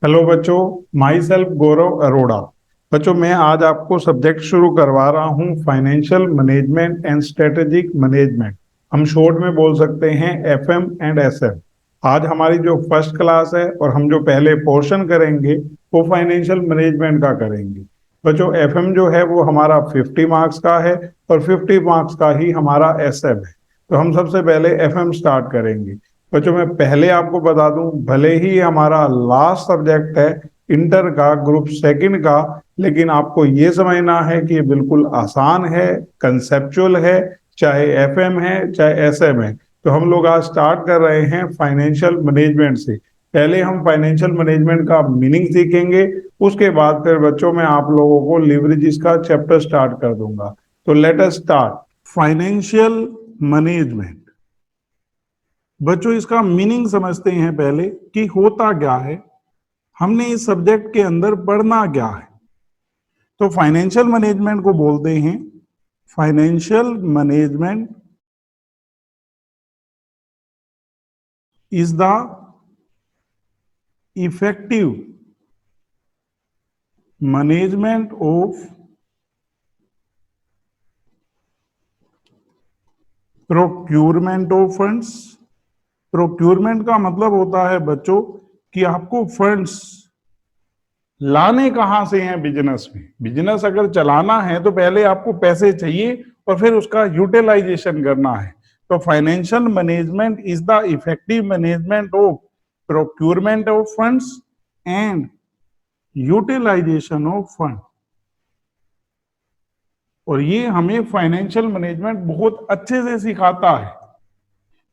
Hello बच्चों, my self गौरव अरोड़ा। बच्चों, मैं आज आपको सब्जेक्ट शुरू करवा रहा हूँ financial management and strategic management. हम शॉर्ट में बोल सकते हैं एफएम एंड एसएम। आज हमारी जो फर्स्ट क्लास है और हम जो पहले पोर्शन करेंगे वो फाइनेंशियल मैनेजमेंट का करेंगे। बच्चों, एफएम जो है वो हमारा 50 मार्क्स का है और 50 मार्क्स का ही हमारा एसएम है। तो हम सबसे पहले एफएम स्टार्ट करेंगे। बच्चों, मैं पहले आपको बता दूं, भले ही हमारा लास्ट सब्जेक्ट है इंटर का ग्रुप सेकंड का, लेकिन आपको ये समझना है कि ये बिल्कुल आसान है, कंसेप्चुअल है, चाहे एफएम है चाहे एसएम है। तो हम लोग आज स्टार्ट कर रहे हैं फाइनेंशियल मैनेजमेंट से। पहले हम फाइनेंशियल मैनेजमेंट का मीनिंग सीखेंगे, उसके बाद फिर बच्चों में आप लोगों को लिवरेजेस का चैप्टर स्टार्ट कर दूंगा। तो let us start financial management. बच्चों, इसका मीनिंग समझते हैं पहले कि होता क्या है, हमने इस सब्जेक्ट के अंदर पढ़ना क्या है। तो फाइनेंशियल मैनेजमेंट को बोलते हैं financial management is the effective management of procurement of funds. Procurement का मतलब होता है बच्चों कि आपको फंड्स लाने कहां से हैं बिजनेस में। बिजनेस अगर चलाना है तो पहले आपको पैसे चाहिए और फिर उसका यूटिलाइजेशन करना है। तो financial management is the effective management of procurement of funds and utilization of fund. और ये हमें फाइनेंशियल मैनेजमेंट बहुत अच्छे से सिखाता है।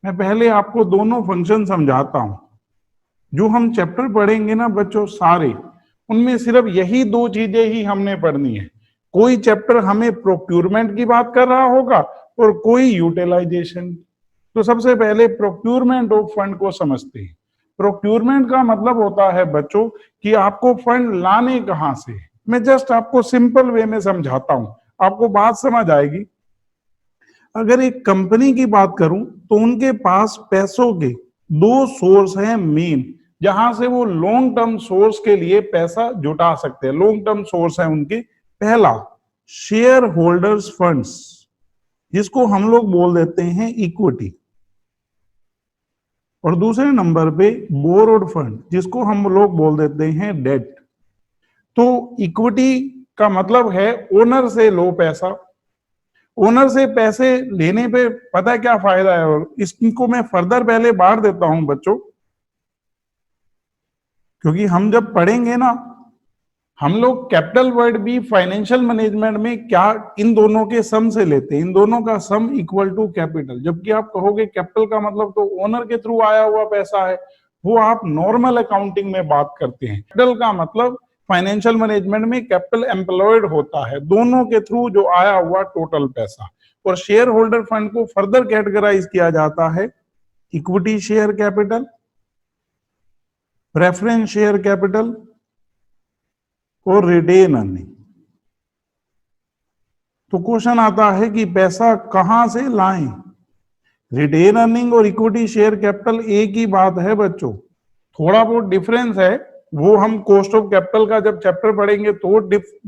मैं पहले आपको दोनों फंक्शन समझाता हूं। जो हम चैप्टर पढ़ेंगे ना बच्चों सारे, उनमें सिर्फ यही दो चीजें ही हमने पढ़नी है। कोई चैप्टर हमें प्रोक्यूरमेंट की बात कर रहा होगा और कोई यूटिलाइजेशन। तो सबसे पहले प्रोक्यूरमेंट ऑफ फंड को समझते हैं। प्रोक्यूरमेंट का मतलब होता है बच्चों कि आपको फंड लाने कहां से। मैं जस्ट आपको सिंपल वे में समझाता हूं, आपको बात समझ आएगी। अगर एक कंपनी की बात करूं तो उनके पास पैसों के दो सोर्स हैं मेन, जहां से वो लॉन्ग टर्म सोर्स के लिए पैसा जुटा सकते हैं। लॉन्ग टर्म सोर्स है उनके, पहला शेयर होल्डर्स फंड्स, जिसको हम लोग बोल देते हैं इक्विटी, और दूसरे नंबर पे बोरोड फंड, जिसको हम लोग बोल देते हैं डेट। तो इक्विटी का मतलब है ओनर से लो पैसा। ओनर से पैसे लेने पे पता है क्या फायदा है, और इसको मैं फर्दर पहले बांट देता हूं बच्चों, क्योंकि हम जब पढ़ेंगे ना, हम लोग कैपिटल वर्ड भी फाइनेंशियल मैनेजमेंट में क्या इन दोनों के सम से लेते हैं। इन दोनों का सम इक्वल टू कैपिटल। जबकि आप कहोगे कैपिटल का मतलब तो ओनर के थ्रू आया हुआ पैसा है, वो आप नॉर्मल अकाउंटिंग में बात करते हैं। कैपिटल का मतलब फाइनेंशियल मैनेजमेंट में कैपिटल एम्प्लॉयड होता है, दोनों के थ्रू जो आया हुआ टोटल पैसा। और शेयर होल्डर फंड को फर्दर कैटेगराइज किया जाता है equity share capital, preference share capital और रिटेन अर्निंग। तो क्वेश्चन आता है कि पैसा कहां से लाएं। रिटेन अर्निंग और इक्विटी शेयर कैपिटल एक ही बात है बच्चों, थोड़ा बहुत डिफरेंस है, वो हम कॉस्ट ऑफ कैपिटल का जब चैप्टर पढ़ेंगे तो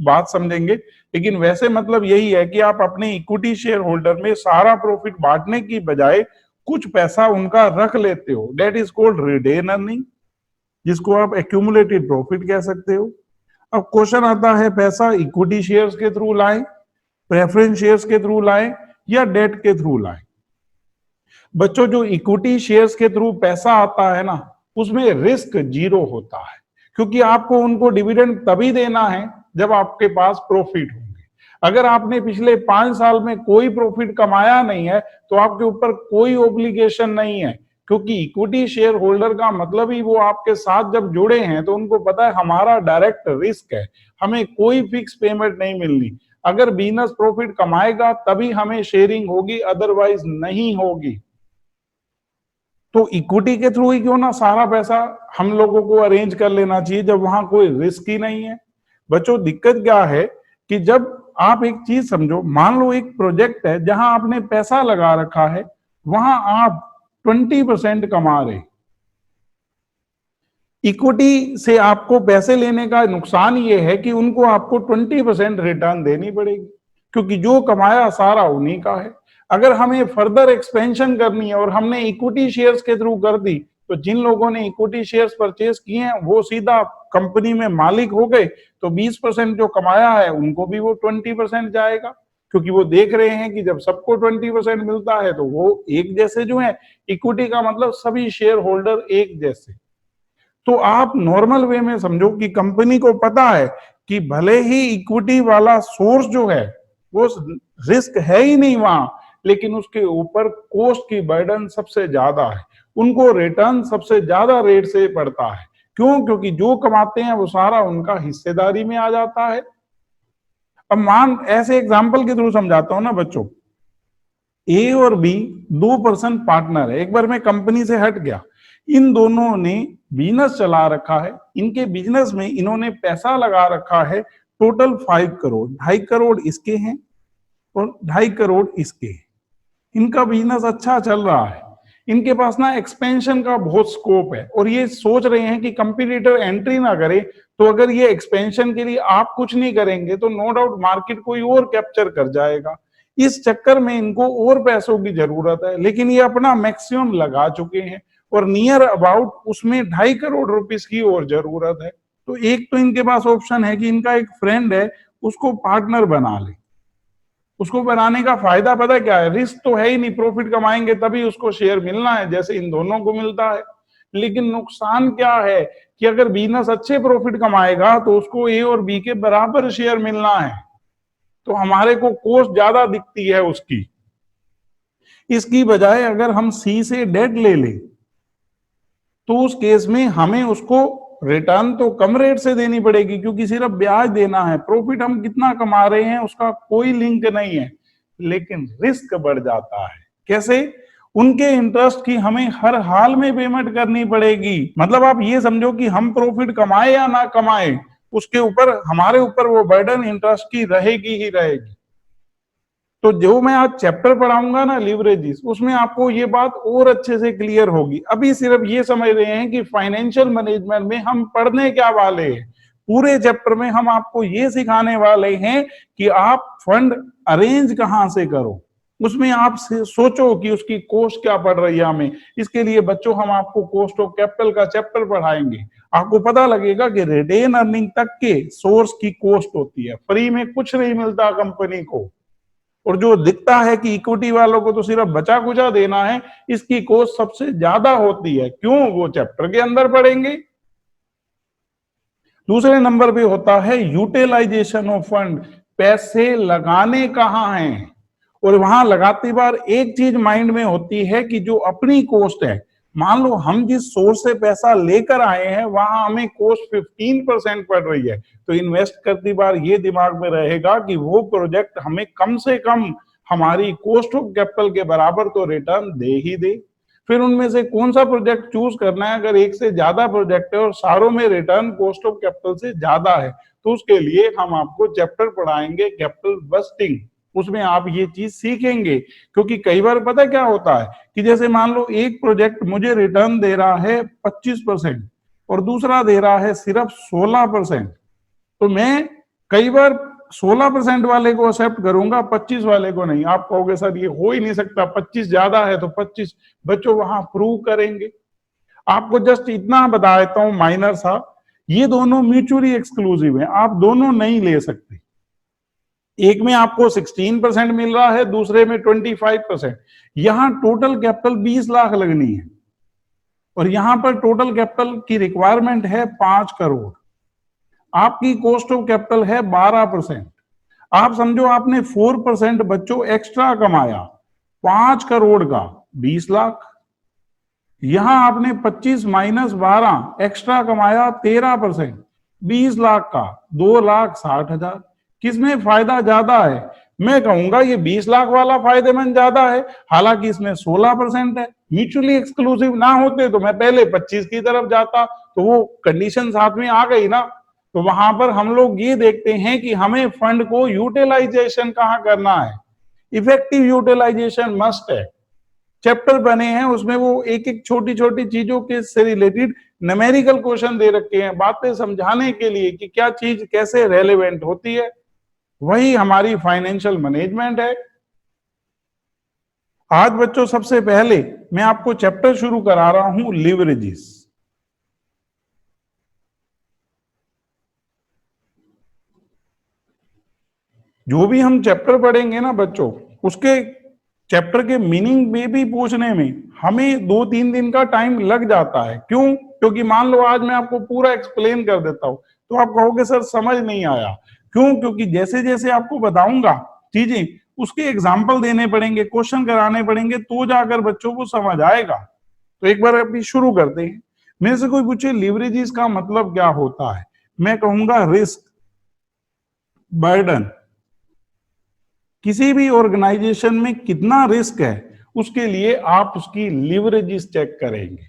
बात समझेंगे। लेकिन वैसे मतलब यही है कि आप अपने इक्विटी शेयर होल्डर में सारा प्रॉफिट बांटने की बजाय कुछ पैसा उनका रख लेते हो, that is called retain earning, जिसको आप एक्यूमुलेटेड प्रॉफिट कह सकते हो। अब क्वेश्चन आता है पैसा इक्विटी शेयर्स के थ्रू लाएं, प्रेफरेंस शेयर्स के थ्रू लाएं या डेट के थ्रू लाएं। बच्चों, जो इक्विटी शेयर्स के थ्रू पैसा आता है ना, उसमें रिस्क जीरो होता है, क्योंकि आपको उनको डिविडेंड तभी देना है जब आपके पास प्रॉफिट होंगे। अगर आपने पिछले 5 साल में कोई प्रॉफिट कमाया नहीं है तो आपके ऊपर कोई ऑब्लिगेशन नहीं है, क्योंकि इक्विटी शेयर होल्डर का मतलब ही वो आपके साथ जब जुड़े हैं तो उनको पता है हमारा डायरेक्ट रिस्क है, हमें कोई फिक्स पेमेंट नहीं मिलनी। अगर बिजनेस प्रॉफिट कमाएगा तभी हमें शेयरिंग होगी, अदरवाइज नहीं होगी। तो इक्विटी के थ्रू ही क्यों ना सारा पैसा हम लोगों को अरेंज कर लेना चाहिए जब वहां कोई रिस्क ही नहीं है। बच्चों, दिक्कत क्या है कि जब आप एक चीज समझो, मान लो एक प्रोजेक्ट है जहां आपने पैसा लगा रखा है, वहां आप 20% कमा रहे, इक्विटी से आपको पैसे लेने का नुकसान ये है कि उनको आपको 20% रिटर्न देनी पड़ेगी, क्योंकि जो कमाया सारा उन्हीं का है। अगर हमें फर्दर एक्सपेंशन करनी है और हमने इक्विटी शेयर्स के थ्रू कर दी, तो जिन लोगों ने इक्विटी शेयर्स परचेज किए हैं वो सीधा कंपनी में मालिक हो गए, तो 20% जो कमाया है उनको भी वो 20% जाएगा, क्योंकि वो देख रहे हैं कि जब सबको 20% मिलता है तो वो एक जैसे जो है, इक्विटी का मतलब सभी शेयर होल्डर एक जैसे। तो आप नॉर्मल वे में समझो कि कंपनी को पता है कि भले ही इक्विटी वाला सोर्स जो है वो रिस्क है ही नहीं वहां, लेकिन उसके ऊपर कॉस्ट की बर्डन सबसे ज्यादा है, उनको रिटर्न सबसे ज्यादा रेट से पड़ता है। क्यों? क्योंकि जो कमाते हैं वो सारा उनका हिस्सेदारी में आ जाता है। अब मान ऐसे एग्जाम्पल के थ्रू समझाता हूं ना बच्चों, ए और बी 2% पार्टनर है, एक बार मैं कंपनी से हट गया, इन दोनों ने बिजनेस चला रखा है, इनके बिजनेस में इन्होंने पैसा लगा रखा है टोटल 5 करोड़, 2.5 करोड़ इसके हैं और 2.5 करोड़ इसके हैं। इनका बिजनेस अच्छा चल रहा है, इनके पास ना एक्सपेंशन का बहुत स्कोप है और ये सोच रहे हैं कि कंपटीटर एंट्री ना करे, तो अगर ये एक्सपेंशन के लिए आप कुछ नहीं करेंगे तो नो डाउट मार्केट कोई और कैप्चर कर जाएगा। इस चक्कर में इनको और पैसों की जरूरत है, लेकिन ये अपना मैक्सिमम लगा चुके हैं और नियर अबाउट उसमें 2.5 करोड़ रुपीस की और जरूरत है। तो एक तो इनके पास ऑप्शन है कि इनका एक फ्रेंड है उसको पार्टनर बना ले। उसको बनाने का फायदा पता क्या है? रिस्क तो है ही नहीं, प्रॉफिट कमाएंगे तभी उसको शेयर मिलना है जैसे इन दोनों को मिलता है। लेकिन नुकसान क्या है कि अगर बिजनेस अच्छे प्रॉफिट कमाएगा तो उसको ए और बी के बराबर शेयर मिलना है, तो हमारे को कॉस्ट ज्यादा दिखती है उसकी। इसकी बजाय अगर हम सी से डेट ले लें तो उस केस में हमें उसको रिटर्न तो कम रेट से देनी पड़ेगी, क्योंकि सिर्फ ब्याज देना है, प्रॉफिट हम कितना कमा रहे हैं उसका कोई लिंक नहीं है, लेकिन रिस्क बढ़ जाता है। कैसे? उनके इंटरेस्ट की हमें हर हाल में पेमेंट करनी पड़ेगी। मतलब आप ये समझो कि हम प्रॉफिट कमाए या ना कमाए, उसके ऊपर हमारे ऊपर वो बर्डन इंटरेस्ट की रहेगी ही रहेगी। तो जो मैं आज चैप्टर पढ़ाऊंगा ना लिवरेजेस, उसमें आपको ये बात और अच्छे से क्लियर होगी। अभी सिर्फ ये समझ रहे हैं कि फाइनेंशियल मैनेजमेंट में हम पढ़ने क्या वाले हैं, पूरे चैप्टर में हम आपको ये सिखाने वाले हैं कि आप फंड अरेंज कहां से करो, उसमें आप सोचो कि उसकी कॉस्ट क्या पड़ रही है हमें। इसके लिए बच्चों हम आपको कॉस्ट ऑफ कैपिटल का चैप्टर पढ़ाएंगे, आपको पता लगेगा कि रिटेन अर्निंग तक के सोर्स की कॉस्ट होती है, फ्री में कुछ नहीं मिलता कंपनी को। और जो दिखता है कि इक्विटी वालों को तो सिर्फ बचा कुचा देना है, इसकी कॉस्ट सबसे ज्यादा होती है। क्यों? वो चैप्टर के अंदर पढ़ेंगे। दूसरे नंबर पे होता है यूटिलाइजेशन ऑफ फंड, पैसे लगाने कहां हैं। और वहां लगाती बार एक चीज माइंड में होती है कि जो अपनी कॉस्ट है, मान लो हम जिस सोर्स से पैसा लेकर आए हैं वहां हमें कॉस्ट 15% पड़ रही है, तो इन्वेस्ट करती बार ये दिमाग में रहेगा कि वो प्रोजेक्ट हमें कम से कम हमारी कॉस्ट ऑफ कैपिटल के बराबर तो रिटर्न दे ही दे। फिर उनमें से कौन सा प्रोजेक्ट चूज करना है, अगर एक से ज्यादा प्रोजेक्ट है और सारों में रिटर्न कॉस्ट ऑफ कैपिटल से ज्यादा है, तो उसके लिए हम आपको चैप्टर पढ़ाएंगे कैपिटल बस्टिंग, उसमें आप ये चीज सीखेंगे। क्योंकि कई बार पता क्या होता है कि जैसे मान लो एक प्रोजेक्ट मुझे रिटर्न दे रहा है 25% और दूसरा दे रहा है सिर्फ 16%, तो मैं कई बार 16% वाले को एक्सेप्ट करूंगा, 25 वाले को नहीं। आप कहोगे सर ये हो ही नहीं सकता, 25 ज्यादा है तो 25। बच्चों वहां प्रूव करेंगे। आपको जस्ट इतना बता देता हूं माइनर सा, ये दोनों म्यूचुअली एक्सक्लूसिव है, आप दोनों नहीं ले सकते। एक में आपको 16% मिल रहा है, दूसरे में 25%। यहां टोटल कैपिटल 20 लाख लगनी है और यहां पर टोटल कैपिटल की रिक्वायरमेंट है 5 करोड़। आपकी कॉस्ट ऑफ कैपिटल है 12%। आप समझो आपने 4% बच्चों एक्स्ट्रा कमाया, 5 करोड़ का 20 लाख। यहां आपने 25 माइनस 12 एक्स्ट्रा कमाया 13%, 20 लाख का 2,60,000। किसमें फायदा ज्यादा है? मैं कहूंगा ये 20 लाख वाला फायदेमंद ज्यादा है, हालांकि इसमें 16% है। म्यूचुअली एक्सक्लूसिव ना होते तो मैं पहले 25 की तरफ जाता, तो वो कंडीशन साथ में आ गई ना। तो वहां पर हम लोग ये देखते हैं कि हमें फंड को यूटिलाइजेशन कहां करना है, इफेक्टिव यूटिलाइजेशन मस्ट है। चैप्टर बने हैं, उसमें वो एक एक छोटी छोटी चीजों के से रिलेटेड न्यूमेरिकल क्वेश्चन दे रखे हैं, बातें समझाने के लिए कि क्या चीज कैसे रेलेवेंट होती है। वही हमारी फाइनेंशियल मैनेजमेंट है। आज बच्चों सबसे पहले मैं आपको चैप्टर शुरू करा रहा हूं लिवरेजेस। जो भी हम चैप्टर पढ़ेंगे ना बच्चों, उसके चैप्टर के मीनिंग में भी पूछने में हमें 2-3 दिन का टाइम लग जाता है। क्यों? क्योंकि मान लो आज मैं आपको पूरा एक्सप्लेन कर देता हूं तो आप कहोगे सर समझ नहीं आया। क्यों? क्योंकि जैसे जैसे आपको बताऊंगा चीजें, उसके एग्जाम्पल देने पड़ेंगे, क्वेश्चन कराने पड़ेंगे, तो जाकर बच्चों को समझ आएगा। तो एक बार अभी शुरू करते हैं। मेरे से कोई पूछे लिवरेजेस का मतलब क्या होता है, मैं कहूंगा रिस्क, बर्डन। किसी भी ऑर्गेनाइजेशन में कितना रिस्क है उसके लिए आप उसकी लिवरेजेस चेक करेंगे।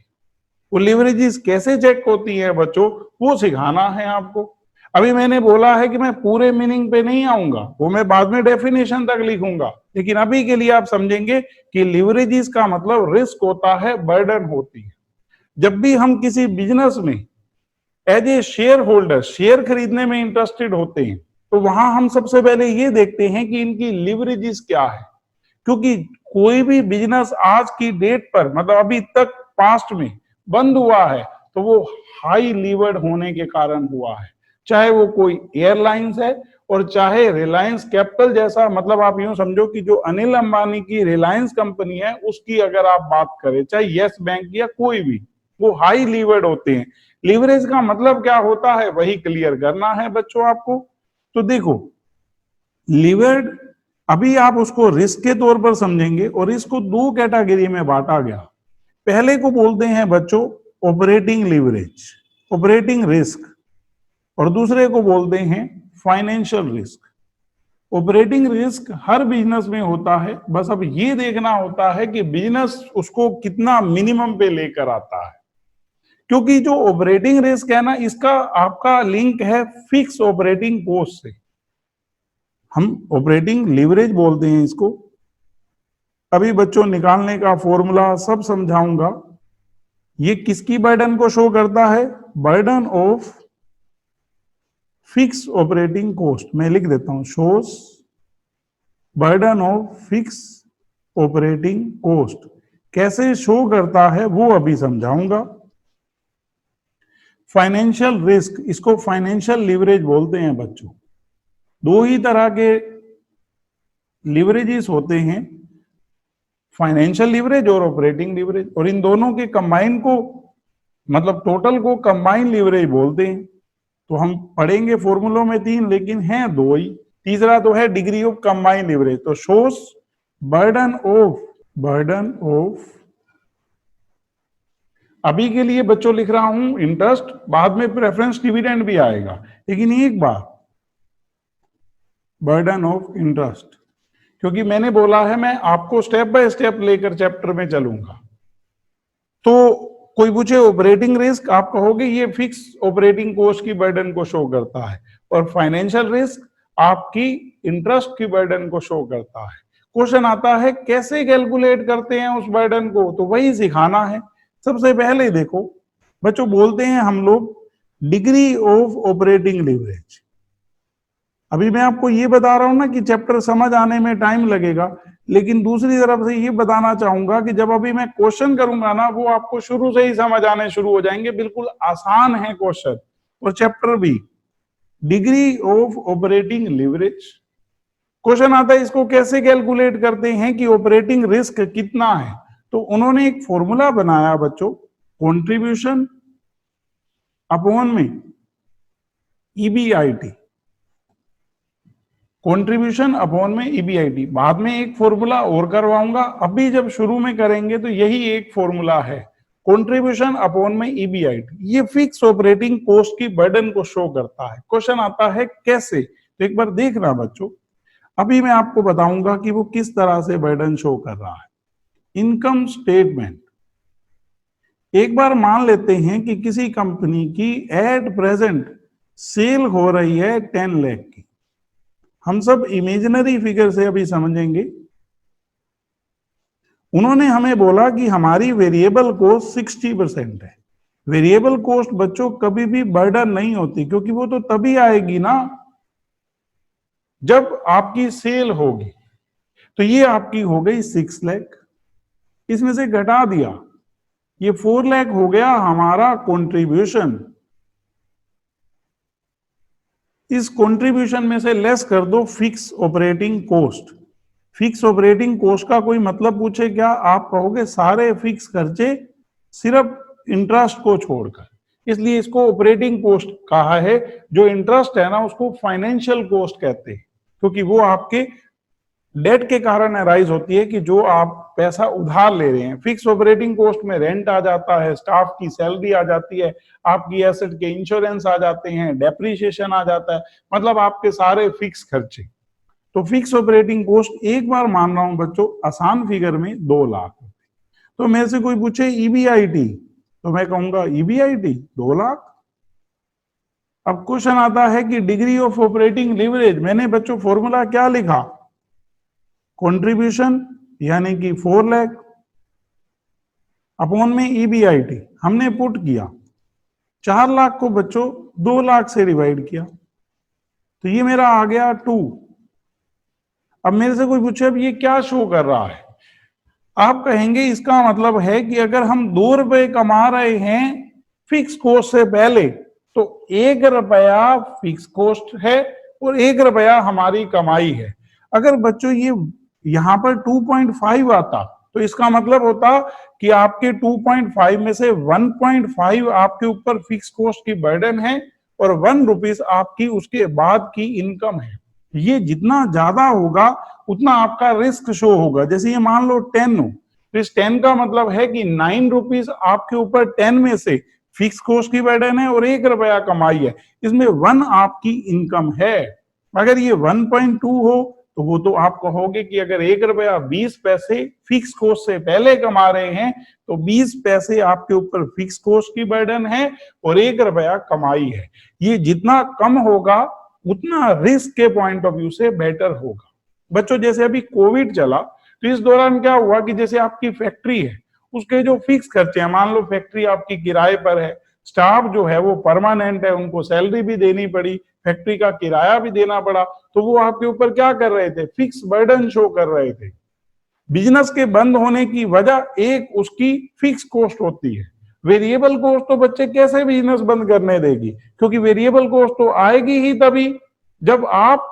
वो लिवरेजेस कैसे चेक होती है बच्चों, वो सिखाना है आपको। अभी मैंने बोला है कि मैं पूरे मीनिंग पे नहीं आऊंगा, वो मैं बाद में डेफिनेशन तक लिखूंगा, लेकिन अभी के लिए आप समझेंगे कि लिवरेजेस का मतलब रिस्क होता है, बर्डन होती है। जब भी हम किसी बिजनेस में as a shareholder share खरीदने में इंटरेस्टेड होते हैं तो वहां हम सबसे पहले ये देखते हैं कि इनकी लिवरेजेस क्या है। क्योंकि कोई भी बिजनेस आज की डेट पर, मतलब अभी तक पास्ट में बंद हुआ है तो वो हाई लीवर्ड होने के कारण हुआ है। चाहे वो कोई एयरलाइंस है और चाहे रिलायंस कैपिटल जैसा, मतलब आप यूं समझो कि जो अनिल अंबानी की रिलायंस कंपनी है उसकी अगर आप बात करें, चाहे यस बैंक या कोई भी, वो हाई लीवर्ड होते हैं। लीवरेज का मतलब क्या होता है वही क्लियर करना है बच्चों आपको। तो देखो, लीवर्ड अभी आप उसको रिस्क के तौर पर समझेंगे और इसको दो कैटेगरी में बांटा गया। पहले को बोलते हैं बच्चों ऑपरेटिंग लीवरेज, ऑपरेटिंग रिस्क, और दूसरे को बोलते हैं फाइनेंशियल रिस्क। ऑपरेटिंग रिस्क हर बिजनेस में होता है, बस अब ये देखना होता है कि बिजनेस उसको कितना मिनिमम पे लेकर आता है। क्योंकि जो ऑपरेटिंग रिस्क है ना, इसका आपका लिंक है फिक्स ऑपरेटिंग कॉस्ट से। हम ऑपरेटिंग लीवरेज बोलते हैं इसको। अभी बच्चों निकालने का फॉर्मूला सब समझाऊंगा। ये किसकी बर्डन को शो करता है? Burden of fix operating cost. मैं लिख देता हूं, shows burden of fix operating cost. कैसे शो करता है वो अभी समझाऊंगा। फाइनेंशियल रिस्क, इसको फाइनेंशियल लीवरेज बोलते हैं बच्चों। दो ही तरह के लीवरेजेस होते हैं, फाइनेंशियल लीवरेज और ऑपरेटिंग लीवरेज, और इन दोनों के कंबाइन को, मतलब टोटल को कंबाइन लीवरेज बोलते हैं। तो हम पढ़ेंगे फॉर्मूलों में 3, लेकिन हैं 2 ही। तीसरा तो है डिग्री ऑफ कंबाइन लीवरेज। तो शोस बर्डन ऑफ, अभी के लिए बच्चों लिख रहा हूं इंटरेस्ट, बाद में प्रेफरेंस डिविडेंड भी आएगा, लेकिन एक बार बर्डन ऑफ इंटरेस्ट, क्योंकि मैंने बोला है मैं आपको स्टेप बाय स्टेप लेकर चैप्टर में चलूंगा। तो कोई पूछे ऑपरेटिंग रिस्क, आप कहोगे ये फिक्स ऑपरेटिंग कॉस्ट की बर्डन को शो करता है, और फाइनेंशियल रिस्क आपकी इंटरेस्ट की बर्डन को शो करता है। क्वेश्चन आता है कैसे कैलकुलेट करते हैं उस बर्डन को, तो वही सिखाना है। सबसे पहले देखो बच्चों, बोलते हैं हम लोग डिग्री ऑफ ऑपरेटिंग लीवरेज। अभी मैं आपको ये बता रहा हूं ना कि चैप्टर समझ आने में टाइम लगेगा, लेकिन दूसरी तरफ से ये बताना चाहूंगा कि जब अभी मैं क्वेश्चन करूंगा ना, वो आपको शुरू से ही समझ आने शुरू हो जाएंगे। बिल्कुल आसान है क्वेश्चन और चैप्टर भी। Degree of operating leverage question आता है, इसको कैसे कैलकुलेट करते हैं कि ऑपरेटिंग रिस्क कितना है। तो उन्होंने एक फॉर्मूला बनाया बच्चों, कॉन्ट्रीब्यूशन अपॉन में ईबीआईटी, कंट्रीब्यूशन अपॉन में ईबीआईटी। बाद में एक फॉर्मूला और करवाऊंगा, अभी जब शुरू में करेंगे तो यही एक फॉर्मूला है, कंट्रीब्यूशन अपॉन में ईबीआईटी। ये फिक्स ऑपरेटिंग कॉस्ट की बर्डन को शो करता है। क्वेश्चन आता है कैसे, तो एक बार देखना बच्चों, अभी मैं आपको बताऊंगा कि वो किस तरह से बर्डन शो कर रहा है। इनकम स्टेटमेंट, एक बार मान लेते हैं कि किसी कंपनी की एट प्रेजेंट सेल हो रही है 10 लाख की। हम सब इमेजिनरी फिगर से अभी समझेंगे। उन्होंने हमें बोला कि हमारी वेरिएबल कॉस्ट 60% है। वेरिएबल कॉस्ट बच्चों कभी भी बर्डन नहीं होती, क्योंकि वो तो तभी आएगी ना जब आपकी सेल होगी। तो ये आपकी हो गई 6 लाख, इसमें से घटा दिया, ये 4 लाख हो गया हमारा कंट्रीब्यूशन। इस कंट्रीब्यूशन में से लेस कर दो fix operating cost. Fix operating cost का कोई मतलब पूछे क्या, आप कहोगे सारे फिक्स खर्चे सिर्फ इंटरेस्ट को छोड़कर, इसलिए इसको ऑपरेटिंग कॉस्ट कहा है। जो इंटरेस्ट है ना उसको फाइनेंशियल कॉस्ट कहते हैं, क्योंकि वो आपके डेट के कारण अराइज होती है कि जो आप पैसा उधार ले रहे हैं। फिक्स ऑपरेटिंग कॉस्ट में रेंट आ जाता है, स्टाफ की सैलरी आ जाती है, आपकी एसेट के इंश्योरेंस आ जाते हैं, डेप्रिसिएशन आ जाता है, मतलब आपके सारे फिक्स खर्चे। तो फिक्स ऑपरेटिंग कॉस्ट एक बार मान रहा हूं बच्चों आसान फिगर में 2 लाख। तो मेरे से कोई पूछे ईबीआईटी, तो मैं कहूंगा ईबीआईटी 2 लाख। अब क्वेश्चन आता है कि डिग्री ऑफ ऑपरेटिंग लिवरेज, मैंने बच्चों फॉर्मूला क्या लिखा, कंट्रीब्यूशन यानी कि 4 लाख अपॉन में ईबीआईटी, हमने पुट किया 4 लाख को बच्चों 2 लाख से डिवाइड किया, तो ये मेरा आ गया 2। अब मेरे से कोई पूछे अब ये क्या शो कर रहा है, आप कहेंगे इसका मतलब है कि अगर हम 2 रुपए कमा रहे हैं फिक्स कॉस्ट से पहले, तो 1 रुपया फिक्स कॉस्ट है और 1 रुपया हमारी कमाई है। अगर बच्चों ये यहां पर 2.5 आता तो इसका मतलब होता कि आपके 2.5 में से 1.5 आपके ऊपर फिक्स कॉस्ट की बर्डन है और 1 रुपीस आपकी उसके बाद की इनकम है। ये जितना ज्यादा होगा उतना आपका रिस्क शो होगा। जैसे ये मान लो 10 हो, तो इस 10 का मतलब है कि 9 रुपीस आपके ऊपर 10 में से फिक्स कॉस्ट की बर्डन है और 1 रुपया कमाई है, इसमें 1 आपकी इनकम है। अगर ये 1.2 हो तो वो तो आप कहोगे कि अगर 1 रुपया 20 पैसे फिक्स कॉस्ट से पहले कमा रहे हैं तो 20 पैसे आपके ऊपर फिक्स कॉस्ट की बर्डन है और 1 रुपया कमाई है। ये जितना कम होगा उतना रिस्क के पॉइंट ऑफ व्यू से बेटर होगा। बच्चों जैसे अभी कोविड चला तो इस दौरान क्या हुआ कि जैसे आपकी फैक्ट्री है उसके जो फिक्स खर्चे हैं, मान लो फैक्ट्री आपकी किराए पर है, स्टाफ जो है वो परमानेंट है, उनको सैलरी भी देनी पड़ी, फैक्ट्री का किराया भी देना पड़ा, तो वो आपके ऊपर क्या कर रहे थे, फिक्स बर्डन शो कर रहे थे। बिजनेस के बंद होने की वजह एक उसकी फिक्स कॉस्ट होती है। वेरिएबल कॉस्ट तो बच्चे कैसे बिजनेस बंद करने देगी, क्योंकि वेरिएबल कॉस्ट तो आएगी ही तभी जब आप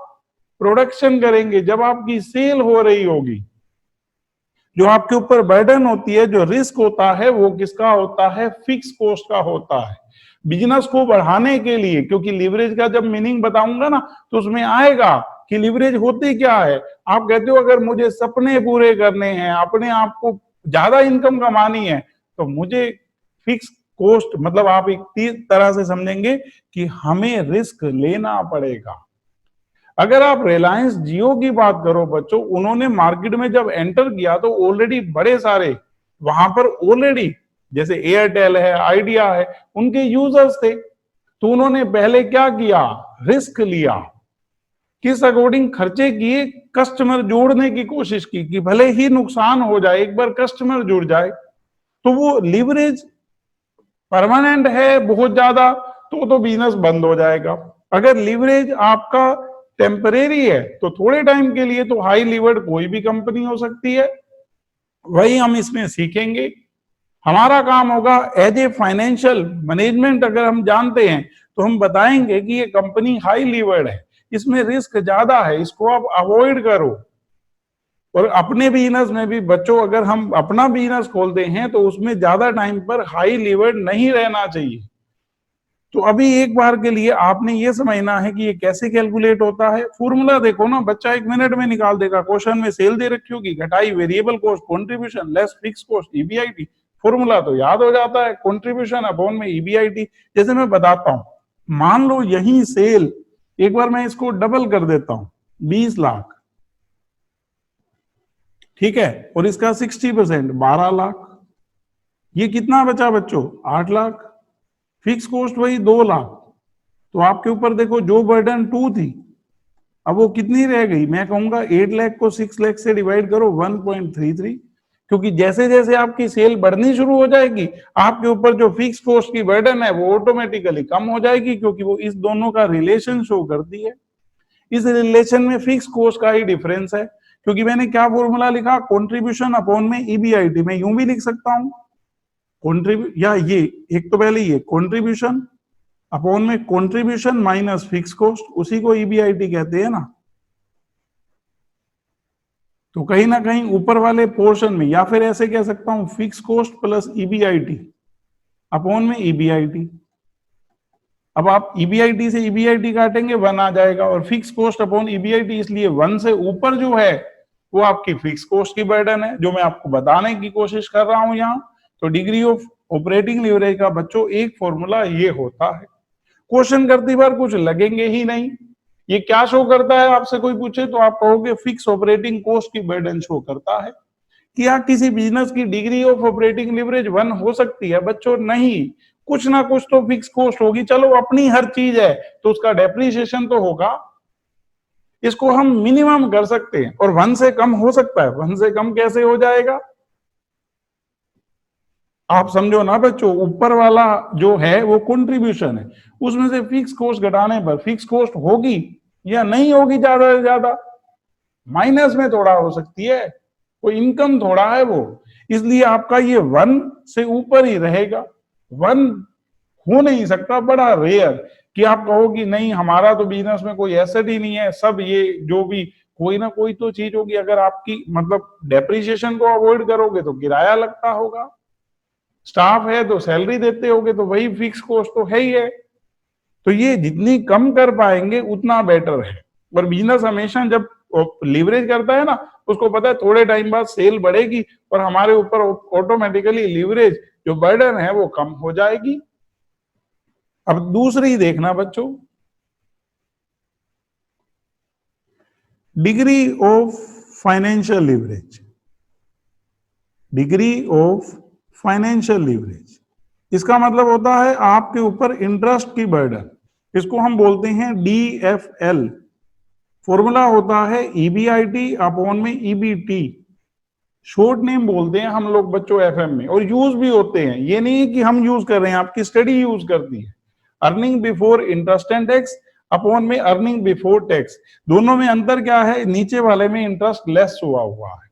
प्रोडक्शन करेंगे, जब आपकी सेल हो रही होगी। जो आपके ऊपर बर्डन होती है, जो रिस्क होता है, वो किसका होता है, फिक्स कॉस्ट का होता है। बिजनेस को बढ़ाने के लिए, क्योंकि लीवरेज का जब मीनिंग बताऊंगा ना तो उसमें आएगा कि लीवरेज होती क्या है। आप कहते हो अगर मुझे सपने पूरे करने हैं, अपने आप को ज्यादा इनकम कमानी है, तो मुझे फिक्स कॉस्ट, मतलब आप एक तरह से समझेंगे कि हमें रिस्क लेना पड़ेगा। अगर आप रिलायंस जियो की बात करो बच्चों, उन्होंने मार्केट में जब एंटर किया तो ऑलरेडी बड़े सारे वहां पर ऑलरेडी जैसे एयरटेल है, आइडिया है, उनके यूजर्स थे। तो उन्होंने पहले क्या किया, रिस्क लिया, किस अकॉर्डिंग खर्चे किए, कस्टमर जोड़ने की कोशिश की कि भले ही नुकसान हो जाए एक बार कस्टमर जुड़ जाए। तो वो लीवरेज परमानेंट है बहुत ज्यादा तो बिजनेस बंद हो जाएगा। अगर लीवरेज आपका टेम्परेरी है तो थोड़े टाइम के लिए तो हाई लीवर्ड कोई भी कंपनी हो सकती है, वही हम इसमें सीखेंगे। हमारा काम होगा एज ए फाइनेंशियल मैनेजमेंट, अगर हम जानते हैं तो हम बताएंगे कि ये कंपनी हाई लीवर्ड है, इसमें रिस्क ज्यादा है, इसको आप अवॉइड करो। और अपने बिजनेस में भी बच्चों अगर हम अपना बिजनेस खोलते हैं तो उसमें ज्यादा टाइम पर हाई लीवर्ड नहीं रहना चाहिए। तो अभी एक बार के लिए आपने ये समझना है कि ये कैसे कैलकुलेट होता है। फॉर्मूला देखो ना, बच्चा 1 मिनट में निकाल देगा। क्वेश्चन में सेल दे रखी होगी, घटाई variable cost contribution less fix cost EBIT, formula तो याद हो जाता है, कंट्रीब्यूशन अपॉन में ईबीआईटी। जैसे मैं बताता हूं, मान लो यही सेल, एक बार मैं इसको डबल कर देता हूं, 20 लाख, ठीक है, और इसका 60% 12 लाख, ये कितना बचा बच्चों, 8 लाख। फिक्स कॉस्ट वही 2 लाख, तो आपके ऊपर देखो जो बर्डन 2 थी, अब वो कितनी रह गई, मैं कहूंगा 8 लाख को 6 लाख से डिवाइड करो 1.33, क्योंकि जैसे जैसे आपकी सेल बढ़नी शुरू हो जाएगी, आपके ऊपर जो फिक्स कॉस्ट की बर्डन है वो ऑटोमेटिकली कम हो जाएगी, क्योंकि वो इस दोनों का रिलेशन शो करती है। इस रिलेशन में फिक्स कॉस्ट का ही डिफरेंस है, क्योंकि मैंने क्या फॉर्मूला लिखा, कंट्रीब्यूशन अपॉन में ईबीआईटी। मैं यूं भी लिख सकता हूं, या ये एक तो पहले ये कंट्रीब्यूशन अपॉन में कंट्रीब्यूशन माइनस फिक्स कॉस्ट, उसी को ईबीआईटी कहते हैं ना। तो कहीं ना कहीं ऊपर वाले पोर्शन में, या फिर ऐसे कह सकता हूं, fix cost plus EBIT upon में ईबीआईटी। अब आप ईबीआईटी से ईबीआईटी काटेंगे 1 आ जाएगा, और फिक्स कॉस्ट अपॉन ईबीआईटी, इसलिए 1 से ऊपर जो है वो आपकी फिक्स कॉस्ट की बर्डन है, जो मैं आपको बताने की कोशिश कर रहा हूं यहाँ। तो डिग्री ऑफ ऑपरेटिंग लीवरेज का बच्चों एक फॉर्मूला ये होता है। क्वेश्चन करती बार कुछ लगेंगे ही नहीं। ये क्या शो करता है, आपसे कोई पूछे तो आप कहोगे फिक्स ऑपरेटिंग कॉस्ट की बर्डन शो करता है। क्या किसी बिजनेस की डिग्री ऑफ ऑपरेटिंग लीवरेज 1 हो सकती है बच्चों? नहीं, कुछ ना कुछ तो फिक्स कॉस्ट होगी। चलो अपनी हर चीज है तो उसका डेप्रिसिएशन तो होगा, इसको हम मिनिमम कर सकते हैं, और 1 से कम हो सकता है। 1 से कम कैसे हो जाएगा, आप समझो ना बच्चों। ऊपर वाला जो है वो कंट्रीब्यूशन है, उसमें से फिक्स कॉस्ट घटाने पर फिक्स कॉस्ट होगी या नहीं होगी? ज्यादा से ज्यादा माइनस में थोड़ा हो सकती है, कोई इनकम थोड़ा है वो, इसलिए आपका ये 1 से ऊपर ही रहेगा। 1 हो नहीं सकता, बड़ा रेयर कि आप कहो कि नहीं हमारा तो बिजनेस में कोई एसेट ही नहीं है, सब ये जो भी कोई ना कोई तो चीज होगी। अगर आपकी मतलब डेप्रिसिएशन को अवॉइड करोगे तो किराया लगता होगा, स्टाफ है तो सैलरी देते होगे, तो वही फिक्स कॉस्ट तो है ही है। तो ये जितनी कम कर पाएंगे उतना बेटर है। और बिजनेस हमेशा जब लीवरेज करता है ना, उसको पता है थोड़े टाइम बाद सेल बढ़ेगी और हमारे ऊपर ऑटोमेटिकली लीवरेज जो बर्डन है वो कम हो जाएगी। अब दूसरी देखना बच्चों, degree of financial leverage. Degree of financial leverage, इसका मतलब होता है आपके ऊपर इंटरेस्ट की बर्डन। इसको हम बोलते हैं DFL। फॉर्मूला होता है EBIT अपॉन में EBT। शॉर्ट नेम बोलते हैं हम लोग बच्चों FM में, और यूज भी होते हैं। ये नहीं है कि हम यूज कर रहे हैं, आपकी स्टडी यूज करती है। Earning before interest and tax upon में अर्निंग बिफोर टैक्स। दोनों में अंतर क्या है, नीचे वाले में इंटरेस्ट लेस हुआ है।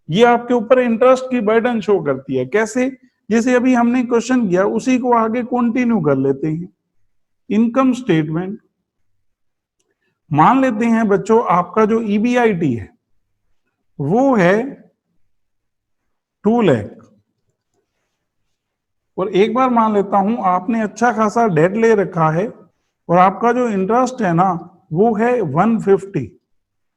ये आपके ऊपर इंटरेस्ट की बर्डन शो करती है। कैसे? जैसे अभी हमने क्वेश्चन किया उसी को आगे कंटिन्यू कर लेते हैं। इनकम स्टेटमेंट, मान लेते हैं बच्चों आपका जो EBIT है वो है 2 लाख, और एक बार मान लेता हूं आपने अच्छा खासा डेट ले रखा है, और आपका जो इंटरेस्ट है ना वो है 150।